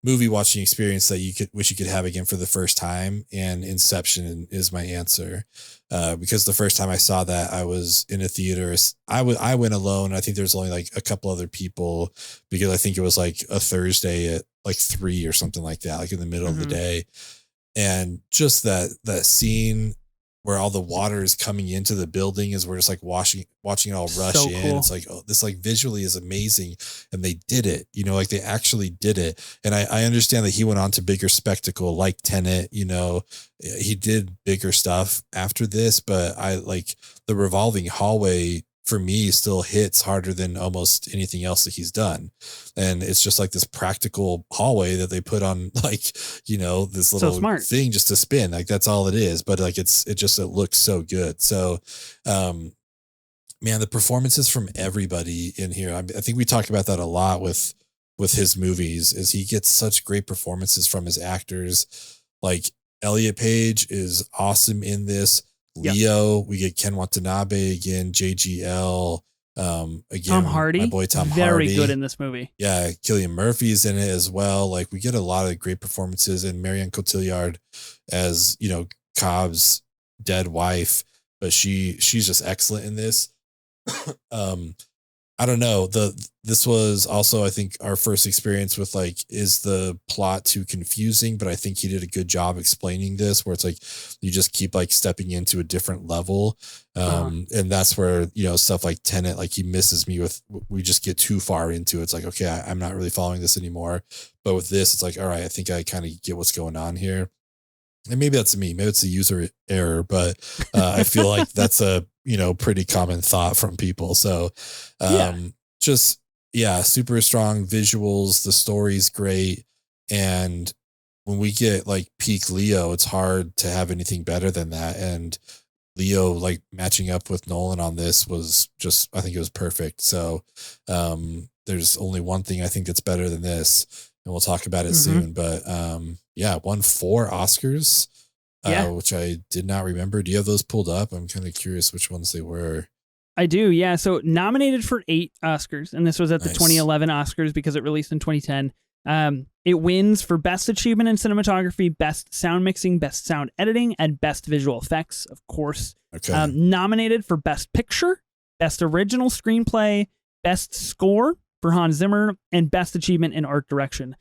S2: movie watching experience that you wish you could have again for the first time, and Inception is my answer. Because the first time I saw that, I was in a theater. I went alone. I think there's only like a couple other people because I think it was like a Thursday at like 3 or something like that, like in the middle of the day. And just that scene where all the water is coming into the building as we're just like watching it all rush
S1: so
S2: in.
S1: Cool.
S2: It's like, oh, this like visually is amazing. And they did it, like they actually did it. And I understand that he went on to bigger spectacle like Tenet, he did bigger stuff after this, but I like the revolving hallway for me still hits harder than almost anything else that he's done. And it's just like this practical hallway that they put on like, this little thing just to spin. Like that's all it is. But like it looks so good. So, man, the performances from everybody in here. I think we talk about that a lot with his movies is he gets such great performances from his actors. Like Elliot Page is awesome in this. Leo, we get Ken Watanabe again, JGL, again,
S1: Tom Hardy,
S2: my boy Tom
S1: very
S2: Hardy,
S1: good in this movie.
S2: Yeah, Cillian Murphy's in it as well. Like we get a lot of great performances, and Marianne Cotillard as Cobb's dead wife, but she's just excellent in this. I don't know. This was also, I think, our first experience with like, is the plot too confusing? But I think he did a good job explaining this, where it's like you just keep like stepping into a different level, and that's where stuff like Tenet, like he misses me with. We just get too far into it. It's like, okay, I'm not really following this anymore. But with this, it's like, all right, I think I kind of get what's going on here. And maybe that's me. Maybe it's a user error, but I feel like that's a pretty common thought from people. So, super strong visuals. The story's great, and when we get like peak Leo, it's hard to have anything better than that. And Leo like matching up with Nolan on this was just, I think it was perfect. So, there's only one thing I think that's better than this, and we'll talk about it soon. But won 4 Oscars, which I did not remember. Do you have those pulled up? I'm kind of curious which ones they were.
S1: I do, yeah. So nominated for 8 Oscars, and this was at the 2011 Oscars because it released in 2010. It wins for Best Achievement in Cinematography, Best Sound Mixing, Best Sound Editing, and Best Visual Effects, of course.
S2: Okay.
S1: Nominated for Best Picture, Best Original Screenplay, Best Score for Hans Zimmer, and Best Achievement in Art Direction.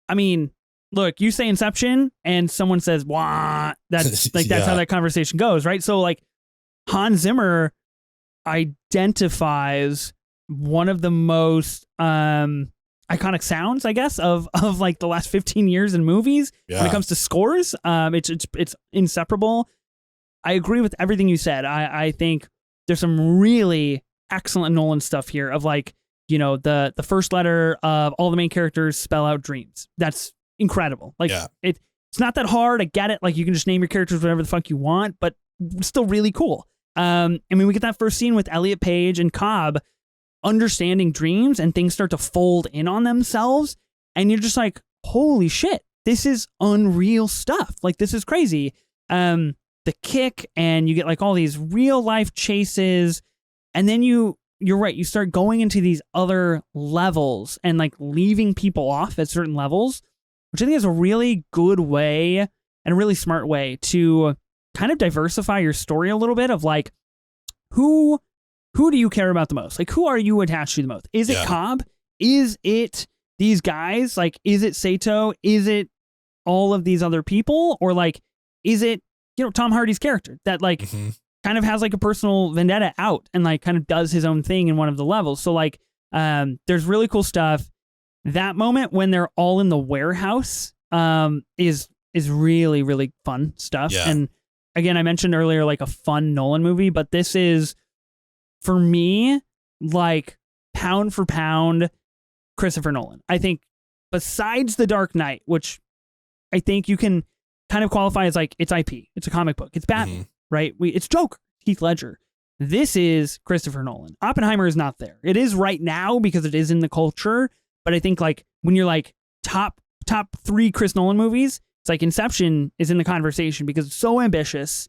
S1: I mean, look, you say Inception, and someone says, "Wah." That's like that's how that conversation goes, right? So like, Hans Zimmer identifies one of the most iconic sounds, I guess, of like the last 15 years in movies when it comes to scores. It's inseparable. I agree with everything you said. I think there's some really excellent Nolan stuff here of like, you know, the first letter of all the main characters spell out dreams. That's incredible. Like it's not that hard. I get it. Like you can just name your characters whatever the fuck you want, but it's still really cool. I mean, we get that first scene with Elliot Page and Cobb understanding dreams, and things start to fold in on themselves, and you're just like, holy shit, this is unreal stuff. Like, this is crazy. The kick, and you get like all these real life chases, and then you're right, you start going into these other levels and like leaving people off at certain levels, which I think is a really good way and a really smart way to kind of diversify your story a little bit of like, who do you care about the most? Like, who are you attached to the most? Is it Cobb? Is it these guys? Like, is it Sato? Is it all of these other people? Or like, is it, you know, Tom Hardy's character that like kind of has like a personal vendetta out and like kind of does his own thing in one of the levels? So like, there's really cool stuff. That moment when they're all in the warehouse is really, really fun stuff.
S2: Yeah.
S1: And again, I mentioned earlier, like a fun Nolan movie, but this is, for me, like pound for pound, Christopher Nolan. I think besides The Dark Knight, which I think you can kind of qualify as like, it's IP, it's a comic book, it's Batman, right? It's Joker, Heath Ledger. This is Christopher Nolan. Oppenheimer is not there. It is right now because it is in the culture, but I think like when you're like top 3 Chris Nolan movies, it's like Inception is in the conversation because it's so ambitious.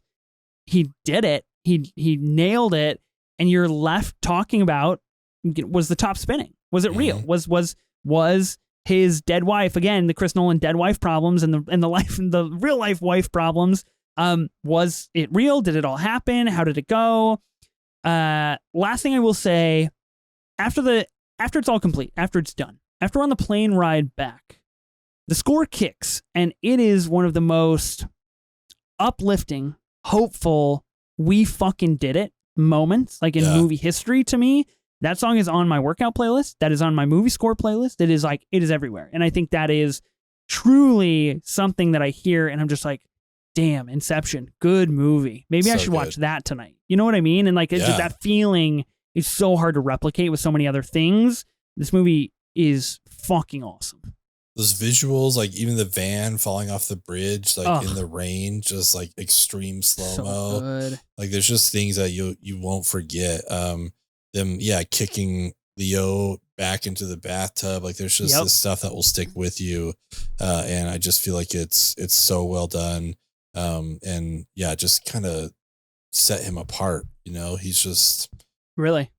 S1: He did it. He nailed it. And you're left talking about, was the top spinning? Was it real? Was his dead wife, again, the Chris Nolan dead wife problems and the real life wife problems? Was it real? Did it all happen? How did it go? Last thing I will say, after it's all complete, after it's done, after we're on the plane ride back, the score kicks, and it is one of the most uplifting, hopeful, we fucking did it moments, like in movie history to me. That song is on my workout playlist. That is on my movie score playlist. It is everywhere. And I think that is truly something that I hear and I'm just like, damn, Inception, good movie. Maybe I should watch that tonight. You know what I mean? And like, it's just that feeling is so hard to replicate with so many other things. This movie is fucking awesome.
S2: Those visuals, like even the van falling off the bridge, like in the rain, just like extreme slow-mo.
S1: So
S2: like there's just things that you won't forget. Them kicking Leo back into the bathtub. Like there's just this stuff that will stick with you. And I just feel like it's so well done. And just kind of set him apart. You know, he's just
S1: really,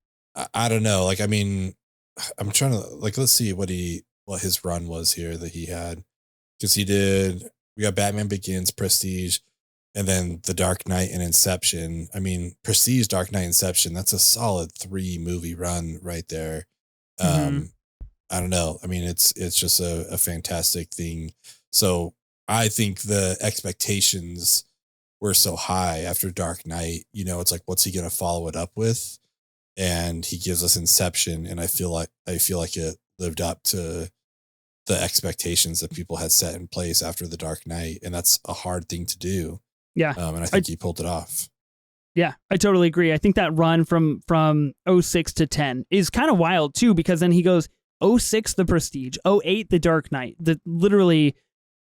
S2: I don't know. Like, I mean, I'm trying to like, let's see what his run was here that he had, because we got Batman Begins, Prestige, and then The Dark Knight and Inception. I mean, Prestige, Dark Knight, Inception, that's a solid 3 movie run right there. I don't know. I mean, it's just a fantastic thing. So I think the expectations were so high after Dark Knight, you know, it's like, what's he going to follow it up with? And he gives us Inception. And I feel like it lived up to the expectations that people had set in place after The Dark Knight. And that's a hard thing to do. Yeah. And I think he pulled it off.
S1: Yeah, I totally agree. I think that run from 06 to 10 is kind of wild too, because then he goes 06, The Prestige, 08, The Dark Knight, literally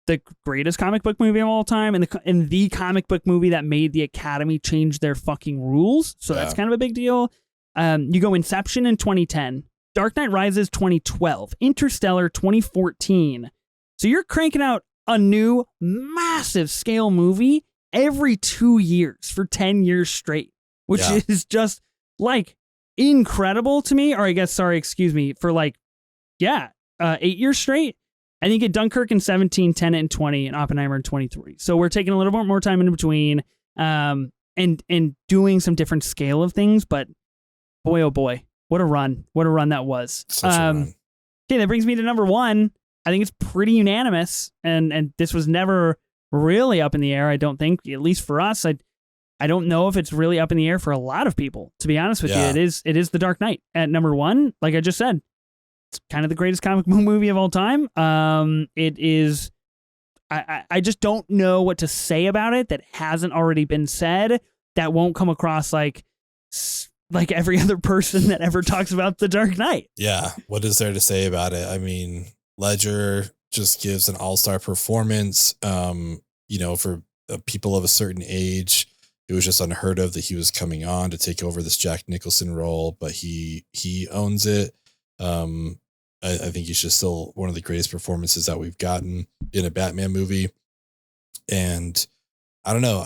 S1: the greatest comic book movie of all time, and the comic book movie that made the Academy change their fucking rules. So that's kind of a big deal. You go Inception in 2010, Dark Knight Rises 2012, Interstellar 2014. So you're cranking out a new massive scale movie every 2 years for 10 years straight, which is just like incredible to me, or I guess, excuse me, for like, 8 years straight. And you get Dunkirk in 17, Tenet in 20, and Oppenheimer in 23. So we're taking a little bit more time in between, and doing some different scale of things. But boy, oh boy, what a run that was.
S2: Such a run.
S1: Okay, that brings me to number one. I think it's pretty unanimous, and this was never really up in the air. I don't think, at least for us. I don't know if it's really up in the air for a lot of people. To be honest with you, it is The Dark Knight at number one. Like I just said, it's kind of the greatest comic book movie of all time. It is. I just don't know what to say about it that hasn't already been said. That won't come across like every other person that ever talks about The Dark Knight.
S2: Yeah, what is there to say about it? I mean, Ledger just gives an all-star performance. For people of a certain age, it was just unheard of that he was coming on to take over this Jack Nicholson role, but he owns it. I think he's just still one of the greatest performances that we've gotten in a Batman movie. And I don't know.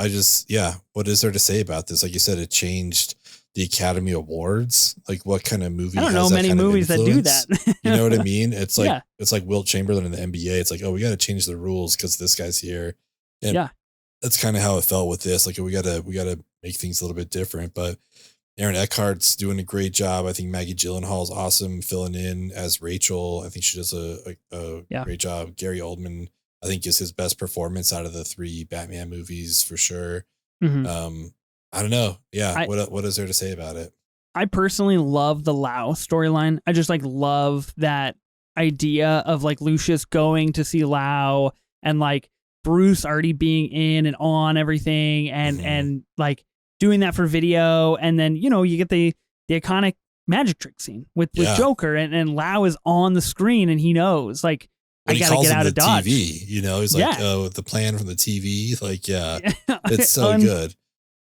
S2: What is there to say about this? Like you said, it changed the Academy Awards. Like, what kind of movie?
S1: I don't know many movies that do that.
S2: You know what I mean? It's like it's like Wilt Chamberlain in the NBA. It's like, oh, we got to change the rules because this guy's here. And that's kind of how it felt with this. Like, we gotta make things a little bit different. But Aaron Eckhart's doing a great job. I think Maggie Gyllenhaal's awesome filling in as Rachel. I think she does a great job. Gary Oldman, I think, is his best performance out of the 3 Batman movies for sure.
S1: Mm-hmm.
S2: I don't know. Yeah. What is there to say about it?
S1: I personally love the Lau storyline. I just love that idea of Lucius going to see Lau and Bruce already being in and on everything and doing that for video. And then, you get the iconic magic trick scene with Joker and Lau is on the screen and he knows I gotta get out of Dodge.
S2: TV, he's the plan from the TV. It's so good.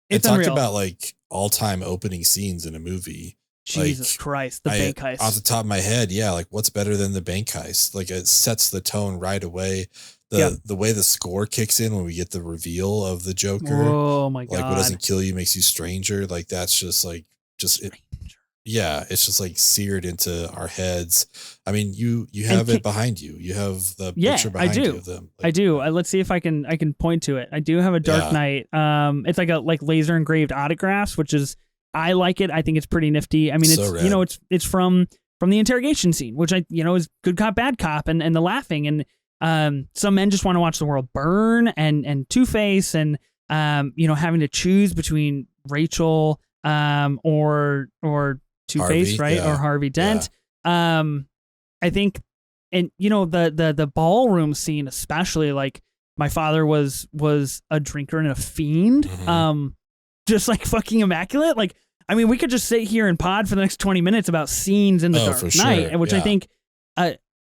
S1: It's
S2: talked
S1: unreal.
S2: about all-time opening scenes in a movie.
S1: Jesus Christ, the bank heist.
S2: Off the top of my head, what's better than the bank heist? It sets the tone right away. The way the score kicks in when we get the reveal of the Joker.
S1: Oh my God.
S2: What doesn't kill you makes you stranger. That's just it's just seared into our heads. I mean, you have it behind you. You have the picture behind you of them.
S1: I do. Let's see if I can point to it. I do have a Dark Knight. It's a laser engraved autographs, which is, I like it. I think it's pretty nifty. I mean, it's it's from the interrogation scene, which is good cop, bad cop, and the laughing and some men just want to watch the world burn and Two-Face and having to choose between Rachel or Two-Face, right?
S2: Yeah.
S1: Or Harvey Dent. I think, and the ballroom scene, especially, my father was a drinker and a fiend.
S2: Mm-hmm.
S1: Just fucking immaculate. I mean, we could just sit here and pod for the next 20 minutes about scenes in the Dark Knight, which I think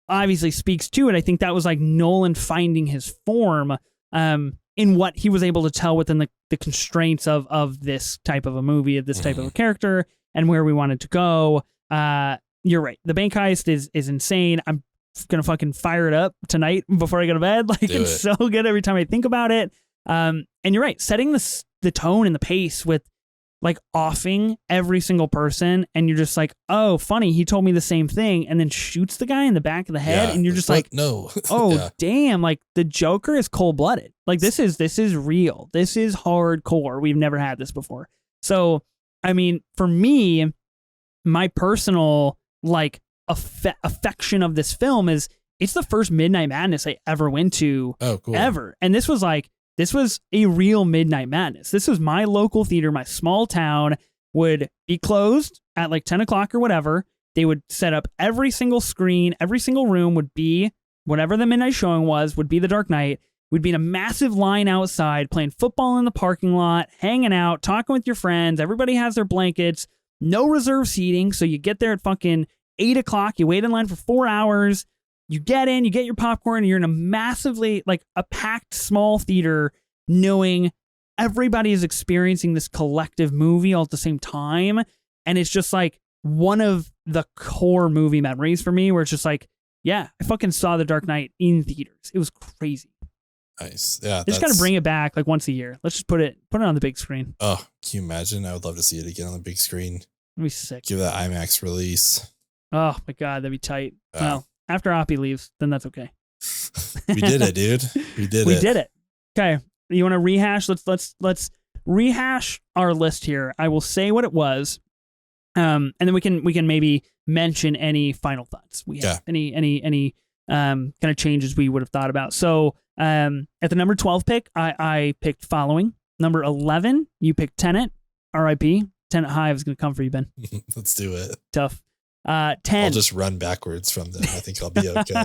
S1: obviously speaks to it. I think that was Nolan finding his form in what he was able to tell within the constraints of this type of a movie, of this type of a character, and where we wanted to go. You're right. The bank heist is insane. I'm gonna fucking fire it up tonight before I go to bed. It's so good every time I think about it. And you're right. Setting the tone and the pace with offing every single person, and you're just oh, funny, he told me the same thing, and then shoots the guy in the back of the head, and you're just
S2: no.
S1: Oh, damn, the Joker is cold-blooded. This is real. This is hardcore. We've never had this before. So, I mean, for me, my personal affection of this film is it's the first Midnight Madness I ever went to.
S2: Oh, cool.
S1: Ever. And this was this was a real Midnight Madness. This was my local theater, my small town, would be closed at 10 o'clock or whatever. They would set up every single screen, every single room would be whatever the midnight showing would be The Dark Knight. We'd be in a massive line outside, playing football in the parking lot, hanging out, talking with your friends. Everybody has their blankets, no reserve seating. So you get there at fucking 8 o'clock, you wait in line for 4 hours. You get in, you get your popcorn, and you're in a massively, a packed small theater, knowing everybody is experiencing this collective movie all at the same time. And it's just one of the core movie memories for me, where it's just I fucking saw The Dark Knight in theaters. It was crazy.
S2: Nice. Yeah.
S1: They just got to bring it back once a year. Let's just put it on the big screen.
S2: Oh, can you imagine? I would love to see it again on the big screen.
S1: That'd be sick.
S2: Give that IMAX release.
S1: Oh my God, that'd be tight. Well, after Oppie leaves, then that's okay.
S2: We did it, dude. We did it.
S1: Okay. You want to rehash? Let's rehash our list here. I will say what it was. And then we can maybe mention any final thoughts we have. Any kind of changes we would have thought about. So at the number 12 pick, I picked Following. Number 11, you picked Tenet. R.I.P. Tenet Hive is going to come for you, Ben.
S2: Let's do it.
S1: Tough. 10.
S2: I'll just run backwards from them. I think I'll be okay.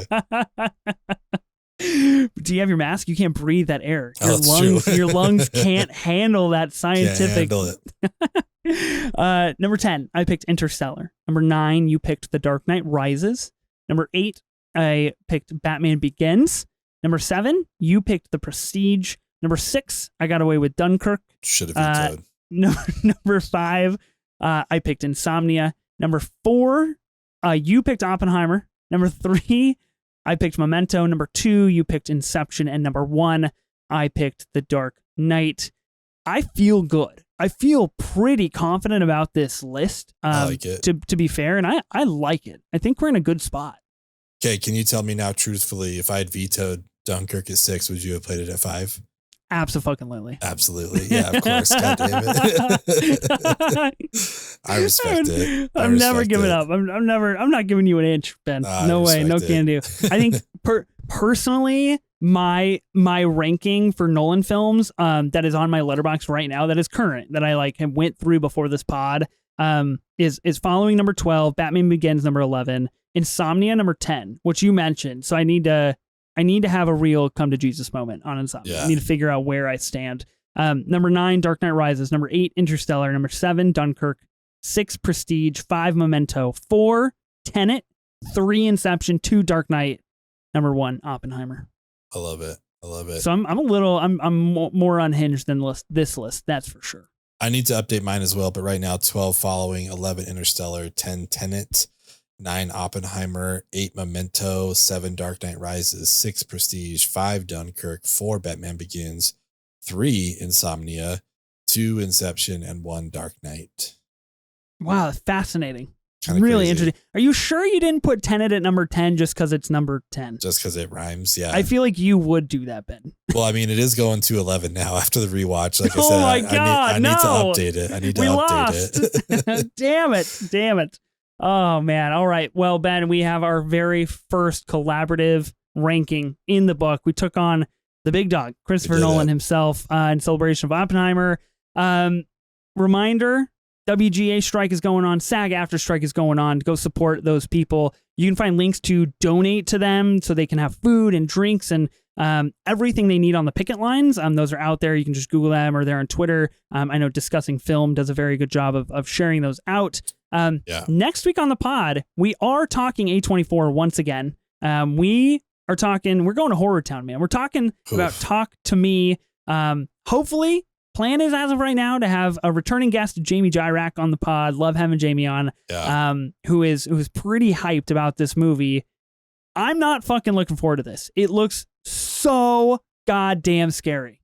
S1: Do you have your mask? You can't breathe that air.
S2: Your
S1: lungs can't handle that scientific.
S2: Can't handle
S1: it. Number 10, I picked Interstellar. Number 9, you picked The Dark Knight Rises. Number 8, I picked Batman Begins. Number 7, you picked The Prestige. Number 6, I got away with Dunkirk.
S2: Should have vetoed.
S1: Number 5, I picked Insomnia. Number 4, you picked Oppenheimer. Number 3, I picked Memento. Number 2, you picked Inception. And number 1, I picked The Dark Knight. I feel good. I feel pretty confident about this list.
S2: I like it.
S1: To be fair, and I like it. I think we're in a good spot.
S2: Okay, can you tell me now, truthfully, if I had vetoed Dunkirk at 6, would you have played it at 5?
S1: Absolutely.
S2: Absolutely. Yeah, of course. God damn it. I respect it.
S1: I'm never giving up. I'm not giving you an inch, Ben. No way. No can do. I think personally, my ranking for Nolan films, that is on my letterbox right now, that is current, that I went through before this pod, is Following number 12, Batman Begins number 11, Insomnia number 10, which you mentioned. So I need to have a real come to Jesus moment on Insomnia.
S2: Yeah.
S1: I need to figure out where I stand. Number 9, Dark Knight Rises. Number 8, Interstellar. Number 7, Dunkirk. 6, Prestige. 5, Memento. 4, Tenet. 3, Inception. 2, Dark Knight. Number 1, Oppenheimer.
S2: I love it.
S1: So I'm more unhinged than this list. That's for sure.
S2: I need to update mine as well, but right now 12 Following, 11 Interstellar, 10 Tenet, 9 Oppenheimer, 8 Memento, 7 Dark Knight Rises, 6 Prestige, 5 Dunkirk, 4 Batman Begins, 3 Insomnia, 2 Inception, and 1 Dark Knight.
S1: Wow, fascinating.
S2: Kinda
S1: really
S2: crazy.
S1: interesting. Are you sure you didn't put Tenet at number 10 just because it's number 10?
S2: Just because it rhymes, yeah.
S1: I feel like you would do that, Ben.
S2: Well, I mean, it is going to 11 now after the rewatch. Like I
S1: Oh
S2: said,
S1: my God,
S2: I need to update it.
S1: We lost. Damn it. Oh, man. All right. Well, Ben, we have our very first collaborative ranking in the book. We took on the big dog, Christopher Nolan himself, in celebration of Oppenheimer. Reminder, WGA strike is going on. SAG-AFTRA strike is going on. Go support those people. You can find links to donate to them so they can have food and drinks and everything they need on the picket lines. Those are out there. You can just Google them, or they're on Twitter. I know Discussing Film does a very good job of sharing those out. Next week on the pod, we are talking A24 once again. We're going to Horror Town, man. We're talking about Talk to Me. Hopefully, plan is, as of right now, to have a returning guest, Jamie Gyrak, on the pod. Love having Jamie on, who is pretty hyped about this movie. I'm not fucking looking forward to this. It looks so goddamn scary.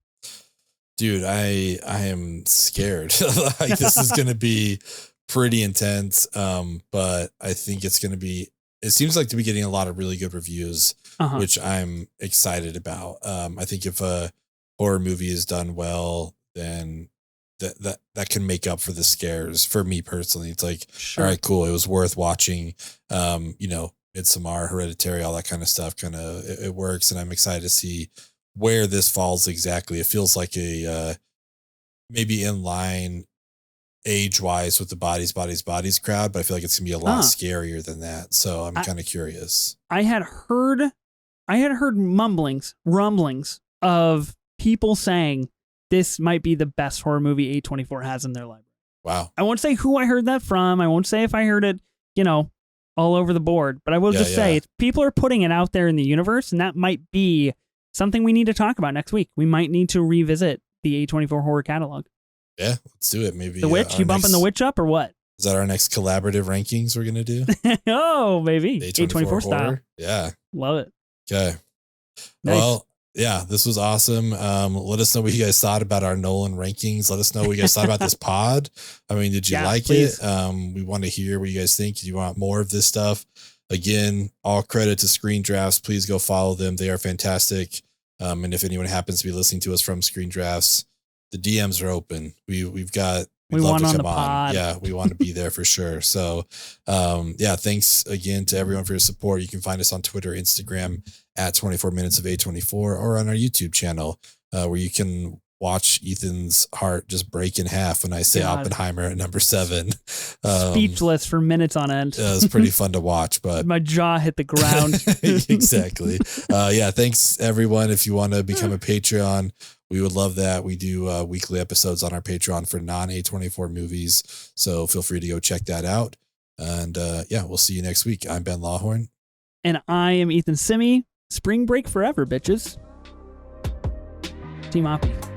S2: Dude, I am scared. Like, this is going to be pretty intense, but I think it's going to be, it seems like to be getting a lot of really good reviews, which I'm excited about. I think if a horror movie is done well, then that can make up for the scares. For me personally, it's like, all right, cool. It was worth watching. Midsommar, Hereditary, all that kind of stuff. It works, and I'm excited to see where this falls exactly. It feels like a maybe in line age-wise with the bodies crowd, but I feel like it's gonna be a lot scarier than that. So I'm kind of curious. I had heard rumblings of people saying this might be the best horror movie A24 has in their library. Wow. I won't say who I heard that from. I won't say if I heard it, all over the board, but I will just say people are putting it out there in the universe, and that might be something we need to talk about next week. We might need to revisit the A24 horror catalog. Yeah, let's do it. Maybe The Witch. You bumping The Witch up or what? Is that our next collaborative rankings we're going to do? Oh, maybe. A24 style. Yeah. Love it. Okay. Nice. Well, yeah, this was awesome. Let us know what you guys thought about our Nolan rankings. Let us know what you guys thought about this pod. I mean, did you like
S1: please.
S2: it? We want to hear what you guys think. Do you want more of this stuff? Again, all credit to Screen Drafts. Please go follow them. They are fantastic. And if anyone happens to be listening to us from Screen Drafts, the DMs are open. We'd love to come on. Yeah, we want to be there for sure. So, yeah, thanks again to everyone for your support. You can find us on Twitter, Instagram at 24 minutes of A24, or on our YouTube channel, where you can watch Ethan's heart just break in half when I say Oppenheimer at number 7.
S1: Speechless for minutes on end.
S2: It was pretty fun to watch, but
S1: my jaw hit the ground.
S2: Exactly. Yeah, thanks everyone. If you want to become a Patreon, we would love that. We do weekly episodes on our Patreon for non-A24 movies, so feel free to go check that out. And yeah, we'll see you next week. I'm Ben Lawhorn.
S1: And I am Ethan Simi. Spring break forever, bitches. Team Oppie.